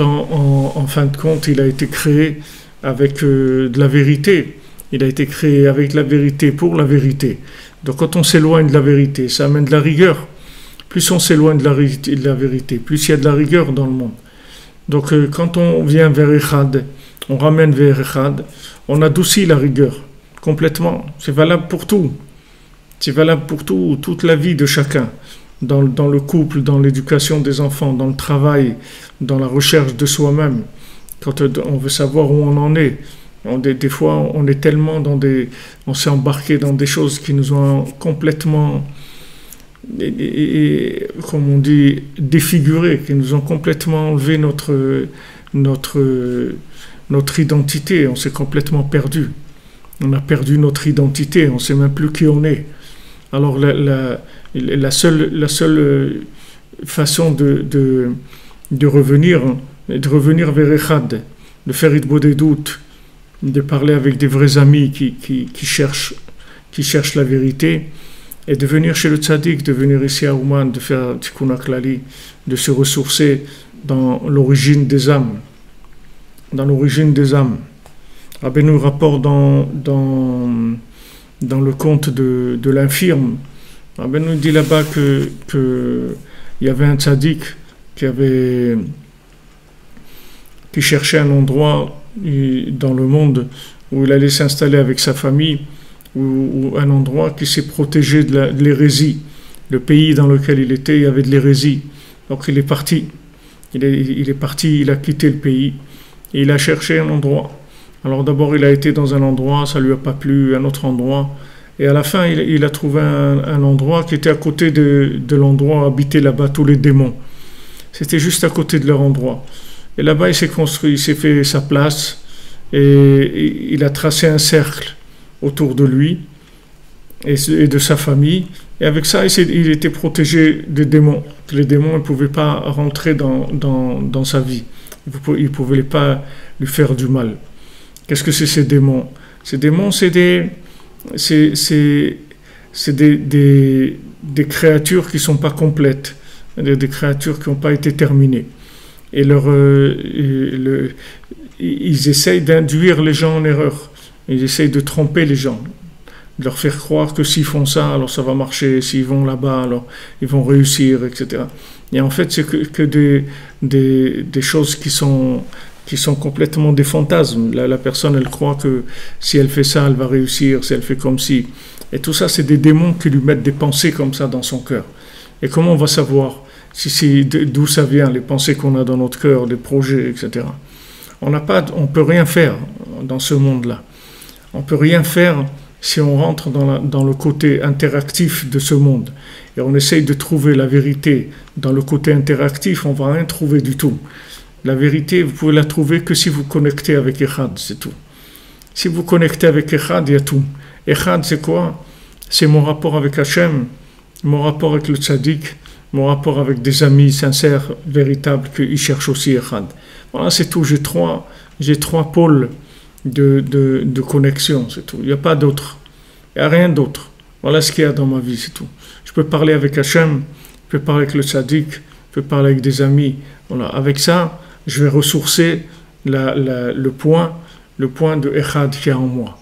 en fin de compte, il a été créé avec de la vérité. Il a été créé avec la vérité, pour la vérité. Donc quand on s'éloigne de la vérité, ça amène de la rigueur. Plus on s'éloigne de la vérité, plus il y a de la rigueur dans le monde. Donc quand on vient vers Echad, on ramène vers Echad, on adoucit la rigueur complètement. C'est valable pour tout. C'est valable pour tout, toute la vie de chacun. Dans le couple, dans l'éducation des enfants, dans le travail, dans la recherche de soi-même. Quand on veut savoir où on en est. Des fois, on est tellement on s'est embarqué dans des choses qui nous ont complètement, comme on dit, défiguré, qui nous ont complètement enlevé notre identité. On s'est complètement perdu. On a perdu notre identité. On ne sait même plus qui on est. Alors la seule façon de revenir vers Echad, de faire Hitbodedut, de parler avec des vrais amis qui cherchent la vérité, et de venir chez le tzaddik, de venir ici à Ouman, de faire Tikkun HaKlali, de se ressourcer dans l'origine des âmes. Dans l'origine des âmes. Rabbeinu rapporte dans le conte de l'infirme. Rabbeinu dit là-bas que il y avait un tzaddik qui cherchait un endroit dans le monde où il allait s'installer avec sa famille, ou un endroit qui s'est protégé de l'hérésie. Le pays dans lequel il était, il y avait de l'hérésie. Donc il est parti. Il est parti, il a quitté le pays et il a cherché un endroit. Alors d'abord il a été dans un endroit, ça lui a pas plu, un autre endroit. Et à la fin, il a trouvé un endroit qui était à côté de l'endroit où habitaient là-bas tous les démons. C'était juste à côté de leur endroit. Et là-bas, il s'est construit, il s'est fait sa place et il a tracé un cercle autour de lui et de sa famille. Et avec ça, il était protégé des démons. Les démons ne pouvaient pas rentrer dans sa vie. Ils ne pouvaient pas lui faire du mal. Qu'est-ce que c'est ces démons? Ces démons, c'est des créatures qui ne sont pas complètes, des créatures qui n'ont pas été terminées. Et ils essayent d'induire les gens en erreur. Ils essayent de tromper les gens, de leur faire croire que s'ils font ça, alors ça va marcher, s'ils vont là-bas, alors ils vont réussir, etc. Et en fait, c'est que des choses qui sont complètement des fantasmes. La personne, elle croit que si elle fait ça, elle va réussir, si elle fait comme si. Et tout ça, c'est des démons qui lui mettent des pensées comme ça dans son cœur. Et comment on va savoir d'où ça vient, les pensées qu'on a dans notre cœur, les projets, etc. On peut rien faire dans ce monde-là. On peut rien faire si on rentre dans le côté interactif de ce monde. Et on essaye de trouver la vérité dans le côté interactif, on ne va rien trouver du tout. La vérité, vous pouvez la trouver que si vous connectez avec Echad, c'est tout. Si vous connectez avec Echad, il y a tout. Echad, c'est quoi? C'est mon rapport avec Hachem, mon rapport avec le tzaddik, mon rapport avec des amis sincères, véritables, qui cherchent aussi Echad. Voilà, c'est tout. J'ai trois pôles de connexion, c'est tout. Il n'y a pas d'autre. Il n'y a rien d'autre. Voilà ce qu'il y a dans ma vie, c'est tout. Je peux parler avec Hachem, je peux parler avec le tzaddik, je peux parler avec des amis. Voilà, avec ça, je vais ressourcer le point de Echad qu'il y a en moi.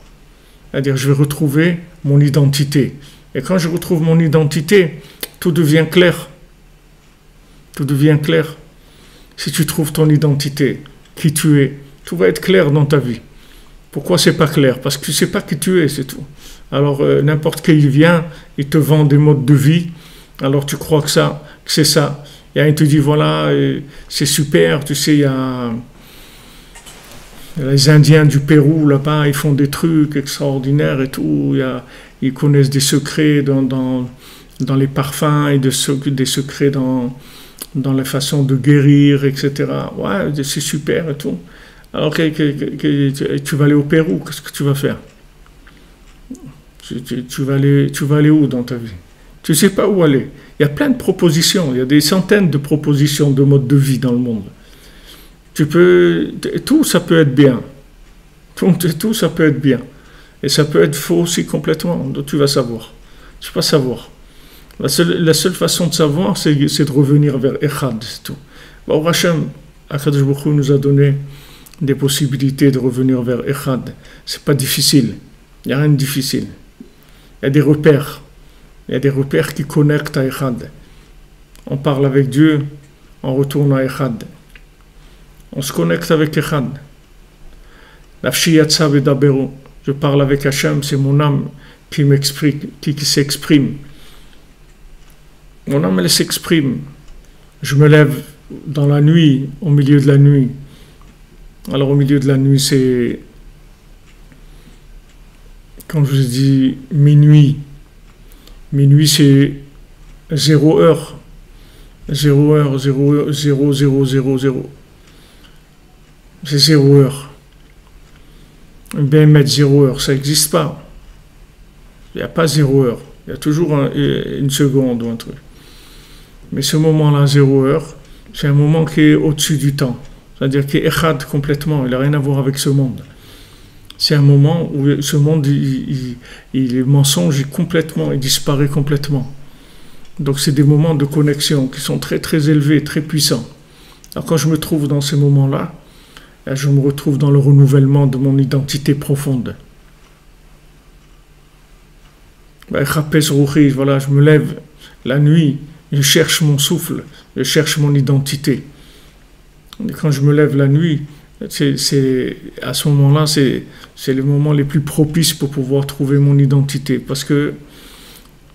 C'est-à-dire, je vais retrouver mon identité. Et quand je retrouve mon identité, tout devient clair. Tout devient clair. Si tu trouves ton identité, qui tu es, tout va être clair dans ta vie. Pourquoi c'est pas clair? Parce que tu sais pas qui tu es, c'est tout. Alors, n'importe qui vient, il te vend des modes de vie, alors tu crois que c'est ça. Et il te dit, voilà, c'est super, tu sais, il y a les Indiens du Pérou, là-bas, ils font des trucs extraordinaires et tout. Ils connaissent des secrets dans les parfums et des secrets dans la façon de guérir, etc. Ouais, c'est super et tout. Alors tu vas aller au Pérou, qu'est-ce que tu vas faire? Tu vas aller où dans ta vie? Tu ne sais pas où aller. Il y a plein de propositions, il y a des centaines de propositions de modes de vie dans le monde. Tout ça peut être bien. Tout ça peut être bien. Et ça peut être faux aussi complètement, donc tu vas savoir. Je ne peux pas savoir. La seule façon de savoir, c'est de revenir vers Echad, c'est tout. Au Hachem, Akadosh Baruch Hu nous a donné des possibilités de revenir vers Echad. C'est pas difficile. Il n'y a rien de difficile. Il y a des repères. Il y a des repères qui connectent à Echad. On parle avec Dieu, on retourne à Echad. On se connecte avec Echad. Nafshi yatsa v'daberu. Je parle avec Hachem, c'est mon âme qui s'exprime. Mon âme, elle s'exprime. Je me lève dans la nuit, au milieu de la nuit. Alors, au milieu de la nuit, c'est, quand je vous ai dit minuit. Minuit, c'est 0 heure. 0 heure, 0, 0, 0, 0, 0. C'est 0 heure. Bien mettre 0 heure, ça n'existe pas. Il n'y a pas 0 heure. Il y a toujours une seconde ou un truc. Mais ce moment-là, 0 heure, c'est un moment qui est au-dessus du temps. C'est-à-dire qu'il est echad complètement. Il n'a rien à voir avec ce monde. C'est un moment où ce monde, le mensonge est complètement, il disparaît complètement. Donc c'est des moments de connexion qui sont très très élevés, très puissants. Alors quand je me trouve dans ces moments-là, je me retrouve dans le renouvellement de mon identité profonde. Voilà, je me lève la nuit, je cherche mon souffle, je cherche mon identité. Et quand je me lève la nuit, à ce moment-là, c'est les moments les plus propices pour pouvoir trouver mon identité. Parce que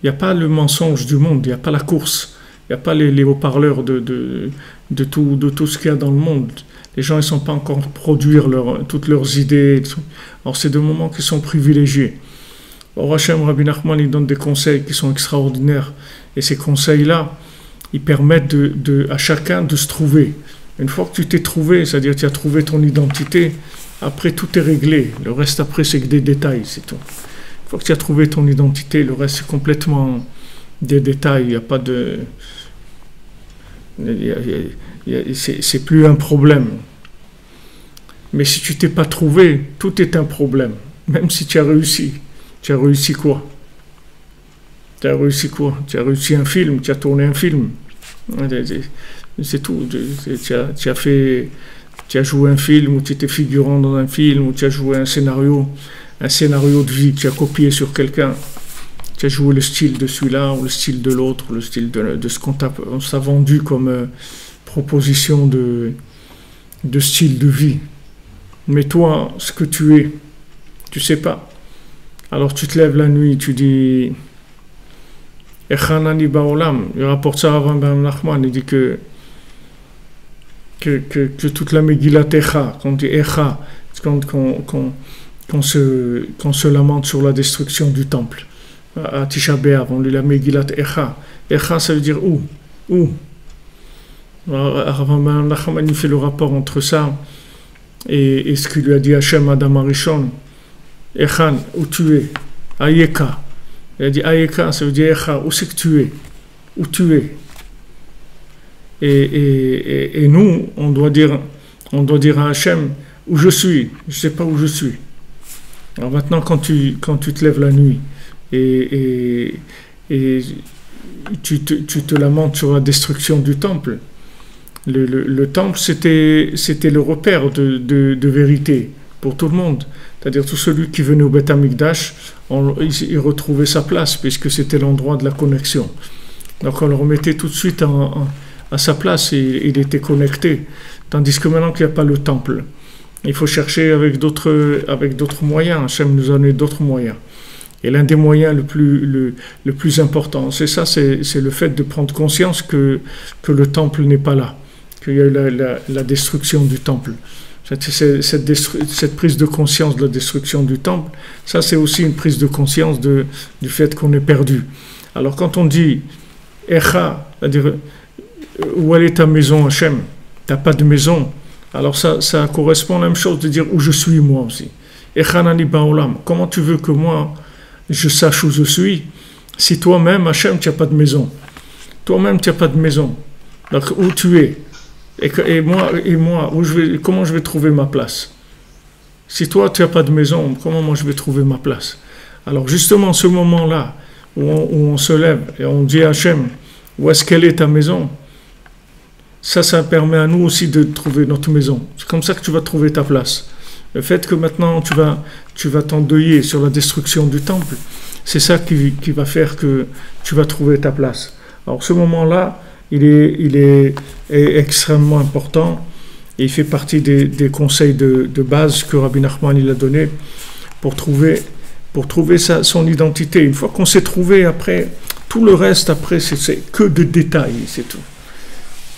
il n'y a pas le mensonge du monde, il n'y a pas la course, il n'y a pas les haut-parleurs de tout ce qu'il y a dans le monde. Les gens ne sont pas encore produire toutes leurs idées. Alors c'est des moments qui sont privilégiés. Au Hachem, Rabbi Nachman, il donne des conseils qui sont extraordinaires. Et ces conseils-là, ils permettent à chacun de se trouver. Une fois que tu t'es trouvé, c'est-à-dire que tu as trouvé ton identité, après tout est réglé. Le reste après, c'est que des détails, c'est tout. Une fois que tu as trouvé ton identité, le reste c'est complètement des détails. Il n'y a pas de... c'est plus un problème. Mais si tu t'es pas trouvé, tout est un problème. Même si tu as réussi. Tu as réussi quoi? Tu as réussi quoi? Tu as réussi un film, tu as tourné un film. C'est tout. Tu as joué un film, ou tu étais figurant dans un film, ou tu as joué un scénario de vie que tu as copié sur quelqu'un. Tu as joué le style de celui-là, ou le style de l'autre, le style de ce qu'on t'a vendu comme proposition de style de vie. Mais toi, ce que tu es, tu sais pas. Alors tu te lèves la nuit, tu dis Echanani Baolam, il rapporte ça à Rabbi Nachman, il dit que toute la Megillat Echa, quand on dit Echa, qu'on se lamente sur la destruction du temple. À Tisha B'Av, on lit la Megillat Echa. Echa, ça veut dire où? Où? Rabbi Nachman, il fait le rapport entre ça et ce qu'il lui a dit Hachem Adam Arishon. Echan, où tu es? Ayeka. Il a dit Ayeka, ça veut dire Echa, où c'est que tu es? Où tu es? Et nous, on doit dire à Hachem où je suis. Je ne sais pas où je suis. Alors maintenant, quand tu te lèves la nuit et tu te lamentes sur la destruction du temple, le temple, c'était le repère de vérité pour tout le monde. C'est-à-dire tout celui qui venait au Beth Amikdash, il retrouvait sa place, puisque c'était l'endroit de la connexion. Donc on le remettait tout de suite à sa place, et il était connecté. Tandis que maintenant qu'il n'y a pas le temple, il faut chercher avec d'autres moyens. Hachem nous a donné d'autres moyens. Et l'un des moyens le plus important, c'est ça, c'est le fait de prendre conscience que le temple n'est pas là, qu'il y a eu la destruction du temple. Cette prise de conscience de la destruction du temple, ça c'est aussi une prise de conscience du fait qu'on est perdu. Alors quand on dit Echa, c'est-à-dire où est ta maison Hachem? T'as pas de maison. Alors ça correspond à la même chose de dire où je suis moi aussi. Echanani Baolam. Comment tu veux que moi je sache où je suis si toi-même Hachem tu n'as pas de maison? Toi-même tu n'as pas de maison. Donc où tu es? Et moi, comment je vais trouver ma place? Si toi, tu n'as pas de maison, comment moi je vais trouver ma place? Alors justement, ce moment-là, où on se lève et on dit à Hachem, où est-ce qu'elle est ta maison? Ça permet à nous aussi de trouver notre maison. C'est comme ça que tu vas trouver ta place. Le fait que maintenant tu vas t'endeuiller sur la destruction du temple, c'est ça qui va faire que tu vas trouver ta place. Alors ce moment-là, il est extrêmement important et il fait partie des conseils de base que Rabbi Nachman il a donné pour trouver son identité. Une fois qu'on s'est trouvé, après, tout le reste, après, c'est que des détails, c'est tout.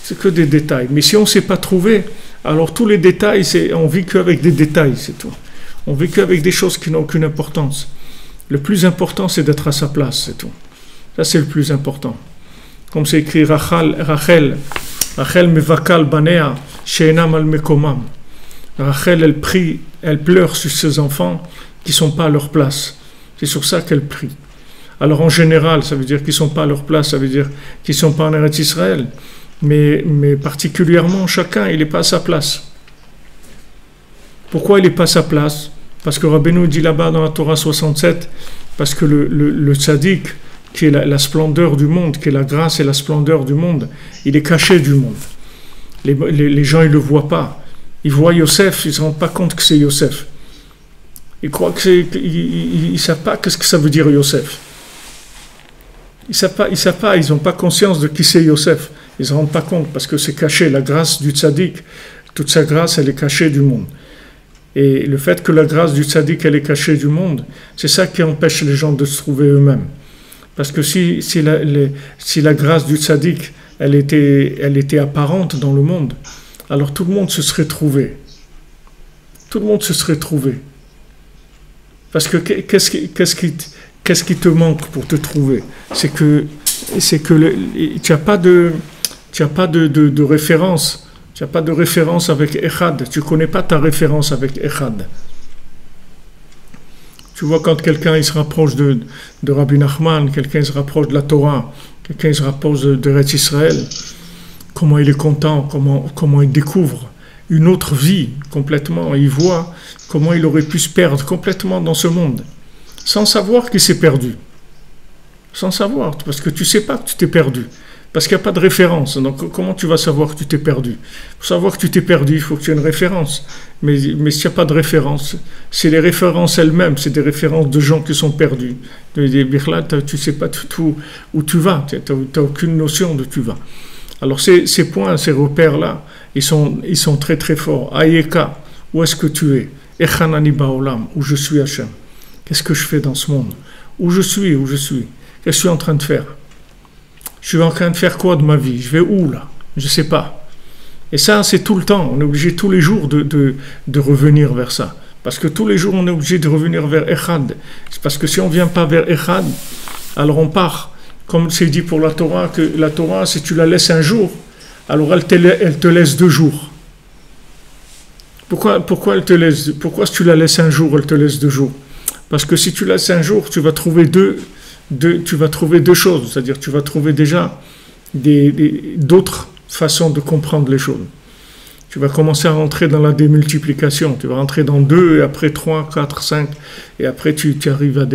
C'est que des détails. Mais si on ne s'est pas trouvé, alors tous les détails, on vit qu'avec des détails, c'est tout. On vit qu'avec des choses qui n'ont aucune importance. Le plus important, c'est d'être à sa place, c'est tout. Ça, c'est le plus important. Comme c'est écrit, Rachel mevakal banea, she'enam al mekomam. Rachel, elle pleure sur ses enfants qui ne sont pas à leur place. C'est sur ça qu'elle prie. Alors en général, ça veut dire qu'ils ne sont pas à leur place, ça veut dire qu'ils ne sont pas en Eretz Israël. Mais particulièrement, chacun, il n'est pas à sa place. Pourquoi il n'est pas à sa place? Parce que Rabbeinu dit là-bas dans la Torah 67, parce que le tzaddik, qui est la splendeur du monde, qui est la grâce et la splendeur du monde, il est caché du monde. Les gens, ils ne le voient pas. Ils voient Yosef, ils ne se rendent pas compte que c'est Yosef. Ils croient ils ne savent pas ce que ça veut dire Yosef. Ils savent pas, ils n'ont pas conscience de qui c'est Yosef. Ils ne se rendent pas compte parce que c'est caché. La grâce du tzaddik, toute sa grâce, elle est cachée du monde. Et le fait que la grâce du tzaddik, elle est cachée du monde, c'est ça qui empêche les gens de se trouver eux-mêmes. Parce que si la grâce du tzaddik, elle était apparente dans le monde, alors tout le monde se serait trouvé. Tout le monde se serait trouvé. Parce que qu'est-ce qui te manque pour te trouver? C'est que tu n'as pas de référence. Tu n'as pas de référence avec Echad. Tu ne connais pas ta référence avec Echad. Tu vois, quand quelqu'un il se rapproche de Rabbi Nachman, quelqu'un se rapproche de la Torah, quelqu'un se rapproche de Eretz Israël, comment il est content, comment il découvre une autre vie complètement. Il voit comment il aurait pu se perdre complètement dans ce monde, sans savoir qu'il s'est perdu. Sans savoir, parce que tu ne sais pas que tu t'es perdu. Parce qu'il n'y a pas de référence. Donc, comment tu vas savoir que tu t'es perdu? Pour savoir que tu t'es perdu, il faut que tu aies une référence. Mais s'il n'y a pas de référence, c'est les références elles-mêmes, c'est des références de gens qui sont perdus. Tu ne sais pas tout où tu vas, tu n'as aucune notion de où tu vas. Alors, ces points, ces repères-là, ils sont très très forts. Ayeka, où est-ce que tu es? Echanani baolam, où je suis Hachem. Qu'est-ce que je fais dans ce monde? Où je suis? Qu'est-ce que je suis en train de faire? Je suis en train de faire quoi de ma vie? Je vais où là? Je ne sais pas. Et ça, c'est tout le temps. On est obligé tous les jours de revenir vers ça. Parce que tous les jours, on est obligé de revenir vers Echad. C'est parce que si on ne vient pas vers Echad, alors on part. Comme c'est dit pour la Torah, que la Torah, si tu la laisses un jour, alors elle te laisse 2 jours. Pourquoi si tu la laisses un jour, elle te laisse 2 jours? Parce que si tu la laisses un jour, tu vas trouver deux choses, c'est-à-dire tu vas trouver déjà d'autres façons de comprendre les choses. Tu vas commencer à rentrer dans la démultiplication, tu vas rentrer dans 2, et après 3, 4, 5, et après tu arrives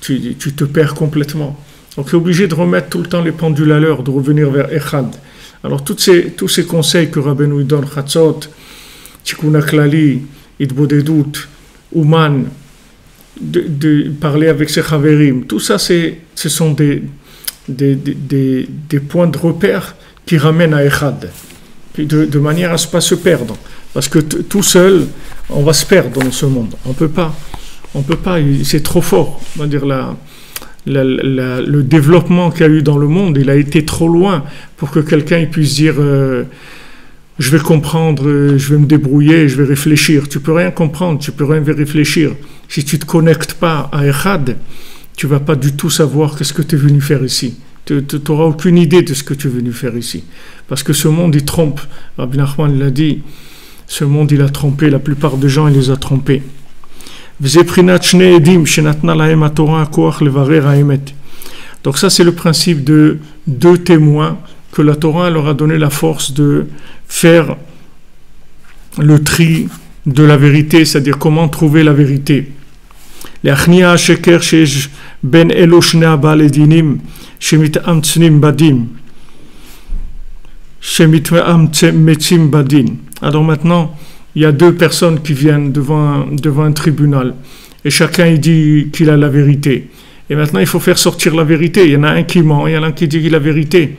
tu te perds complètement. Donc tu es obligé de remettre tout le temps les pendules à l'heure, de revenir vers Echad. Alors tous ces conseils que Rabbeinu donne, Chatzot, Tikkun HaKlali, Idbodedut, Uman, de parler avec ses chaverim, tout ça ce sont des points de repère qui ramènent à Echad, de manière à ne pas se perdre, parce que tout seul on va se perdre dans ce monde, on peut pas, c'est trop fort, on va dire le développement qu'il y a eu dans le monde, il a été trop loin pour que quelqu'un puisse dire je vais comprendre, je vais me débrouiller, je vais réfléchir. Tu peux rien comprendre, tu peux rien réfléchir. Si tu ne te connectes pas à Echad, tu ne vas pas du tout savoir qu'est-ce que tu es venu faire ici. Tu n'auras aucune idée de ce que tu es venu faire ici. Parce que ce monde, il trompe. Rabbi Nachman l'a dit, ce monde, il a trompé. La plupart des gens, il les a trompés. Donc ça, c'est le principe de 2 témoins que la Torah leur a donné la force de faire le tri de la vérité, c'est-à-dire comment trouver la vérité. להכניע השקר שיש בין אלו שני הבעלי דינים שמתאמצים בדין, שמתאמצים בדין. Alors maintenant, il y a deux personnes qui viennent devant un tribunal et chacun il dit qu'il a la vérité. Et maintenant, il faut faire sortir la vérité. Il y en a un qui ment, il y en a un qui dit la vérité.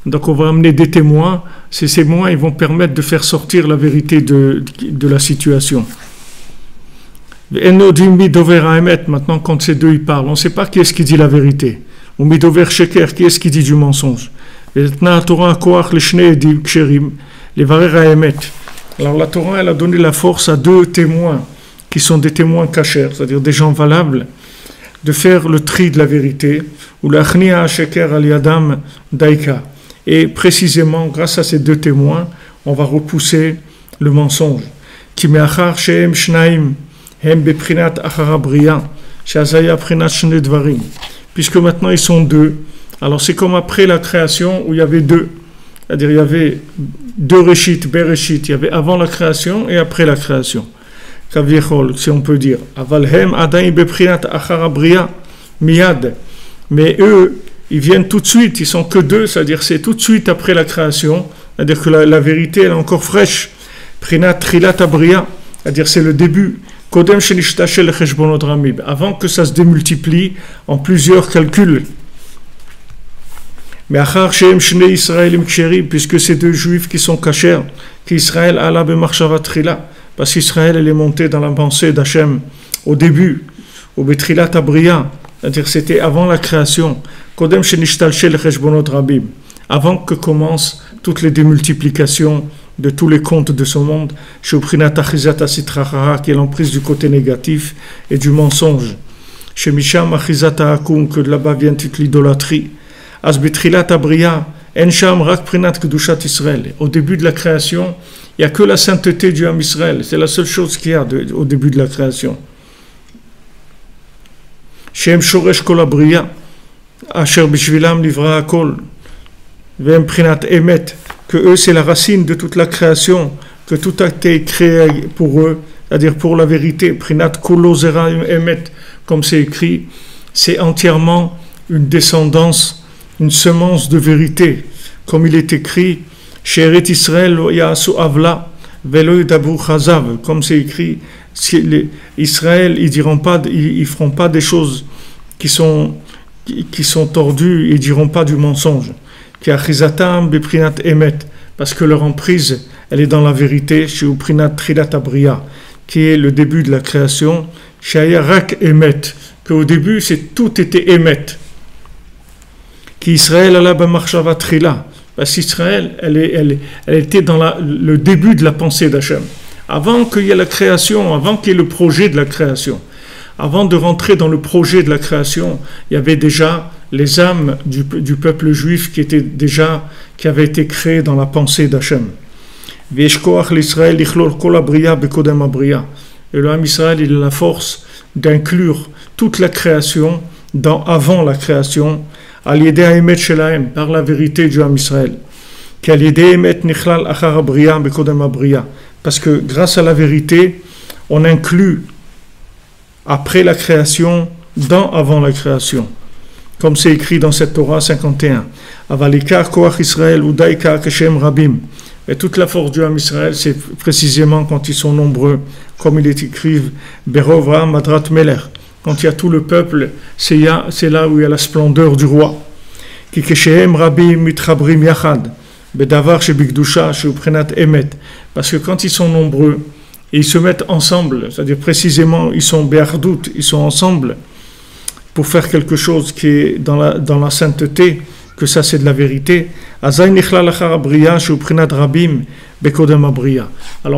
Donc, on va amener des témoins. Ces témoins, ils vont permettre de faire sortir la vérité de la situation. Maintenant, quand ces deux ils parlent, on ne sait pas qui est-ce qui dit la vérité. Ou midover sheker, qui est-ce qui dit du mensonge. Alors, la Torah, elle a donné la force à deux témoins qui sont des témoins cachers, c'est-à-dire des gens valables, de faire le tri de la vérité, ou la khniya sheker al yadam daika. Et précisément, grâce à ces deux témoins, on va repousser le mensonge. Ki me'achar shehem shnaim hem beprinat achara bria, she'azaya prinat shne dvarim. Puisque maintenant ils sont deux, alors c'est comme après la création où il y avait deux. C'est-à-dire il y avait deux Réchit, Bereshit, il y avait avant la création et après la création. Kaviechol, si on peut dire. Avalhem adain beprinat achara bria miyad. Mais eux, ils viennent tout de suite, ils sont que deux, c'est-à-dire c'est tout de suite après la création, c'est-à-dire que la vérité elle est encore fraîche. Prinat trilat abria, c'est-à-dire c'est le début. Kodem shenishtashe lecheshbonot ramib, avant que ça se démultiplie en plusieurs calculs. Mais achar shehem shnei Israelim ksherim, puisque ces deux juifs qui sont cachers, qu'Israël alla b'marshava trila, parce qu'Israël elle est monté dans la pensée d'Hachem au début, au betrilat abria, c'est-à-dire c'était avant la création. Kodem shenishtalshe lecheshbonot rabim, avant que commencent toutes les démultiplications de tous les comptes de ce monde, qui est l'emprise du côté négatif et du mensonge. Chez Misham Achizata Akum, que de là-bas vient toute l'idolâtrie. Asbitrilat Abria, Ensham Rak Prinat Kedushat Israël. Au début de la création, il n'y a que la sainteté du Ham Israël. C'est la seule chose qu'il y a au début de la création. Shem Shoresh Kol Abria, Asher Bishvilam Livra Akol, Vem Prinat Emet, que eux c'est la racine de toute la création, que tout a été créé pour eux, c'est-à-dire pour la vérité. Prinat Kolo Zera Emet, comme c'est écrit, c'est entièrement une descendance, une semence de vérité, comme il est écrit, Sheret Israël Yasu Avla Velo Dabu Chazav, comme c'est écrit, Israël ils feront pas des choses qui sont tordues, ils diront pas du mensonge. Parce que leur emprise, elle est dans la vérité, chez Uprinat Trilat Abria, qui est le début de la création, chez Rak Emet, qu'au début, tout était Emet. Qui Israël alla b'marshava trila, parce qu'Israël, elle était dans le début de la pensée d'Hachem. Avant qu'il y ait la création, avant qu'il y ait le projet de la création, avant de rentrer dans le projet de la création, il y avait déjà les âmes du peuple juif qui avaient été créées dans la pensée d'Hachem. Et le Ham Israël, il a la force d'inclure toute la création avant la création, par la vérité du Ham Israël. Parce que grâce à la vérité, on inclut après la création, avant la création. Comme c'est écrit dans cette Torah 51. Avalikar koach Israël udaika keshem rabim. Et toute la force du Ham Israël, c'est précisément quand ils sont nombreux, comme il est écrit, Berova madrat meler. Quand il y a tout le peuple, c'est là où il y a la splendeur du roi. Ki keshem rabim mitchabrim yachad. Bedavar shebikdusha sheuprenat emet. Parce que quand ils sont nombreux, et ils se mettent ensemble, c'est-à-dire précisément, ils sont béardout, ils sont ensemble, pour faire quelque chose qui est dans la sainteté, que ça c'est de la vérité. Alors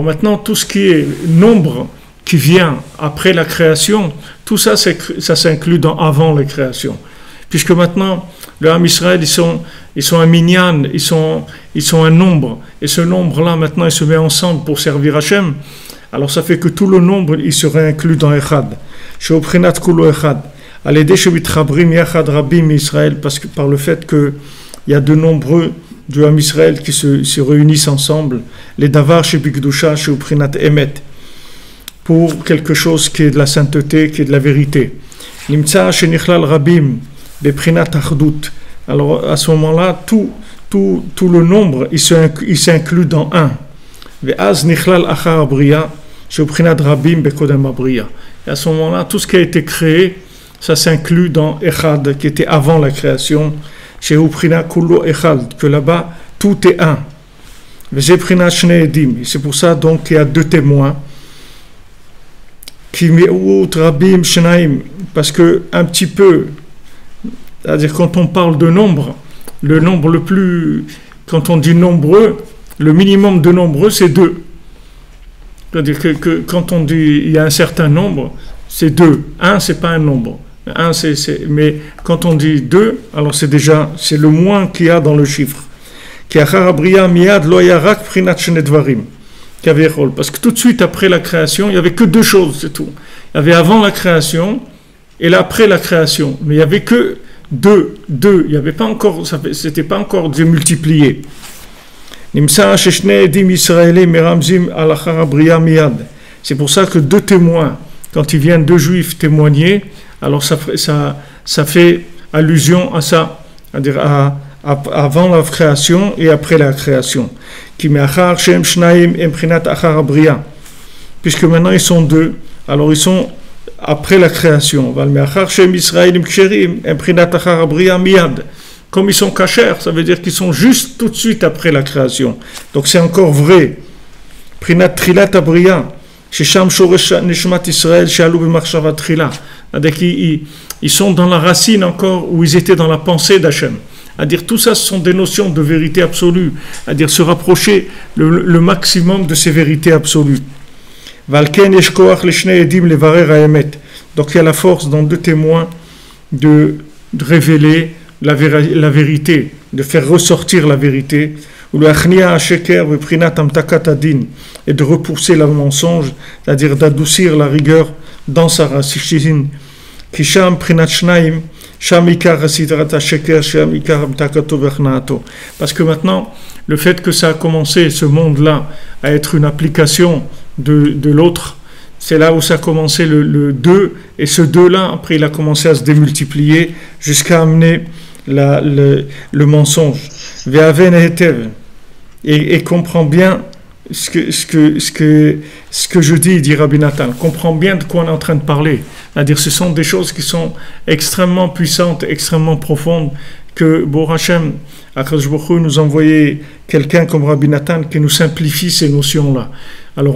maintenant, tout ce qui est nombre qui vient après la création, tout ça, ça s'inclut avant la création. Puisque maintenant, le Ham Israël, ils sont un minyan, ils sont un nombre, et ce nombre-là, maintenant, il se met ensemble pour servir Hachem. Alors ça fait que tout le nombre, il serait inclus dans Echad. Sheoprinat kulo Echad. Parce que par le fait qu'il y a de nombreux du Ham Israël qui se réunissent ensemble, les davar chez Bigdusha, chez Uprinat Emet. pour quelque chose qui est de la sainteté, qui est de la vérité. Nimtsa shenichlal rabim beprinat achdut. Alors à ce moment-là, tout le nombre, il s'inclut dans un. Ve'az nichlal achar abriya shebeprinat rabim bekodem abriya. Et à ce moment-là, tout ce qui a été créé, ça s'inclut dans echad, qui était avant la création. Shebeprinat kullo echad, que là-bas tout est un. Ve'zeprinat shnei edim. C'est pour ça donc qu'il y a deux témoins. Parce que un petit peu, c'est-à-dire quand on parle de nombre, le nombre le plus, quand on dit nombreux, le minimum de nombreux c'est 2. C'est-à-dire que quand on dit il y a un certain nombre, c'est 2. 1 c'est pas un nombre. 1 mais quand on dit 2, alors c'est le moins qu'il y a dans le chiffre. Parce que tout de suite après la création, il n'y avait que 2 choses, c'est tout. Il y avait avant la création et là après la création. Mais il n'y avait que 2. Il n'y avait pas encore, c'était pas encore démultiplié. C'est pour ça que 2 témoins, quand ils viennent 2 juifs témoigner, alors ça fait allusion à ça, c'est-à-dire avant la création et après la création. Puisque maintenant ils sont 2, alors ils sont après la création. Comme ils sont kashers, ça veut dire qu'ils sont juste tout de suite après la création. Donc c'est encore vrai. Prinat trilat abriya, shesham shoresh neshmat Israël shalu b'machshava trila. Ils sont dans la racine encore où ils étaient dans la pensée d'Hachem. C'est-à-dire tout ça, ce sont des notions de vérité absolue, c'est-à-dire se rapprocher le maximum de ces vérités absolues. Donc il y a la force dans 2 témoins de révéler la vérité, de faire ressortir la vérité, et de repousser le mensonge, c'est-à-dire d'adoucir la rigueur dans sa racine. Parce que maintenant, le fait que ça a commencé, ce monde-là, à être une application de l'autre, c'est là où ça a commencé le 2, et ce 2-là, après, il a commencé à se démultiplier jusqu'à amener le mensonge. Et comprend bien ce que je dis, dit Rabbi Nathan, comprend bien de quoi on est en train de parler. C'est-à-dire, ce sont des choses qui sont extrêmement puissantes, extrêmement profondes, que Bor Hashem, Akadosh Baruch Hu, nous envoyait quelqu'un comme Rabbi Nathan qui nous simplifie ces notions-là. Alors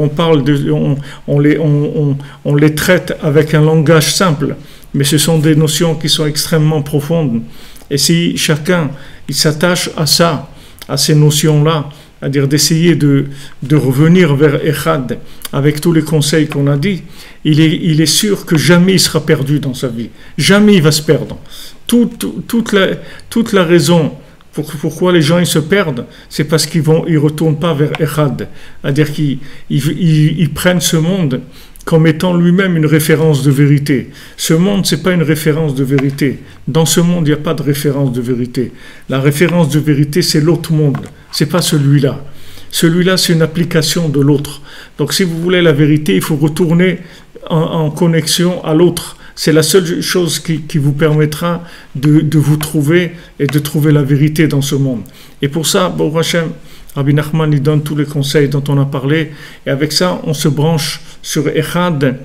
on les traite avec un langage simple, mais ce sont des notions qui sont extrêmement profondes. Et si chacun il s'attache à ça, à ces notions-là, c'est-à-dire d'essayer de revenir vers Echad avec tous les conseils qu'on a dit, il est sûr que jamais il sera perdu dans sa vie. Jamais il va se perdre. Toute la raison pourquoi les gens ils se perdent, c'est parce qu'ils retournent pas vers Echad. C'est-à-dire qu'ils prennent ce monde comme étant lui-même une référence de vérité. Ce monde, c'est pas une référence de vérité. Dans ce monde, il n'y a pas de référence de vérité. La référence de vérité, c'est l'autre monde. C'est pas celui-là. Celui-là, c'est une application de l'autre. Donc, si vous voulez la vérité, il faut retourner en connexion à l'autre. C'est la seule chose qui vous permettra de vous trouver et de trouver la vérité dans ce monde. Et pour ça, Baruch Hashem, Rabbi Nachman il donne tous les conseils dont on a parlé, et avec ça on se branche sur Echad,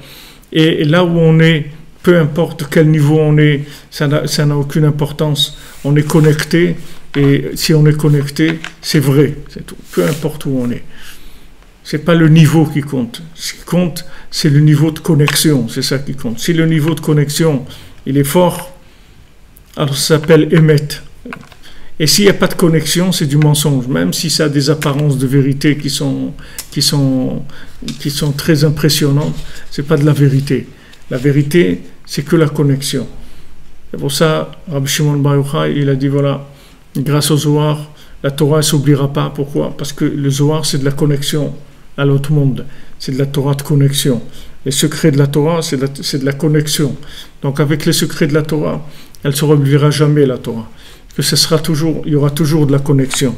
et là où on est, peu importe quel niveau on est, ça n'a aucune importance, on est connecté, et si on est connecté, c'est vrai, c'est tout, peu importe où on est. C'est pas le niveau qui compte, ce qui compte c'est le niveau de connexion, c'est ça qui compte. Si le niveau de connexion il est fort, alors ça s'appelle Emet. Et s'il n'y a pas de connexion, c'est du mensonge, même si ça a des apparences de vérité qui sont très impressionnantes, c'est pas de la vérité. La vérité, c'est que la connexion. C'est pour ça, Rabbi Shimon Bar Yochai, il a dit voilà, grâce au Zohar, la Torah ne s'oubliera pas. Pourquoi? Parce que le Zohar, c'est de la connexion à l'autre monde. C'est de la Torah de connexion. Les secrets de la Torah, c'est de la connexion. Donc avec les secrets de la Torah, elle ne se oubliera jamais, la Torah. Que ce sera toujours, il y aura toujours de la connexion.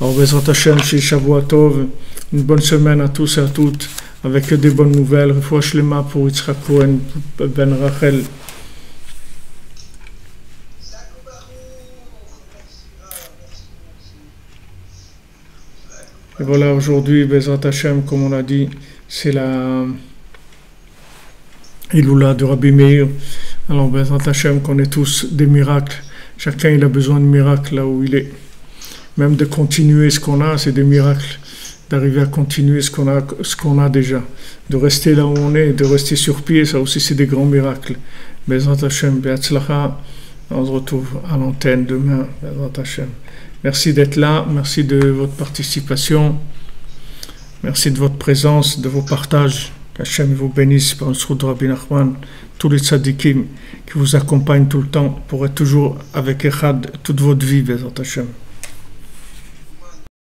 Alors, Bezrat Hashem, chez Shavua Tov, une bonne semaine à tous et à toutes. avec des bonnes nouvelles. Refoua Shlema pour Yitzhak Cohen, Ben Rachel. Et voilà, aujourd'hui, Bezrat Hashem, comme on l'a dit, c'est la Iloula de Rabbi Meir. Alors, Bezrat Hashem, qu'on est tous des miracles. Chacun, il a besoin de miracles là où il est. Même de continuer ce qu'on a, c'est des miracles. D'arriver à continuer ce qu'on a déjà. De rester là où on est, de rester sur pied, ça aussi, c'est des grands miracles. Bezrat Hashem, Be'atzlacha. On se retrouve à l'antenne demain, Bezrat Hashem. Merci d'être là, merci de votre participation, merci de votre présence, de vos partages. Qu'Hachem vous bénisse par le srout de Rabbi Nachman, tous les tzadikim qui vous accompagnent tout le temps pour être toujours avec Echad toute votre vie, Bezrat Hashem.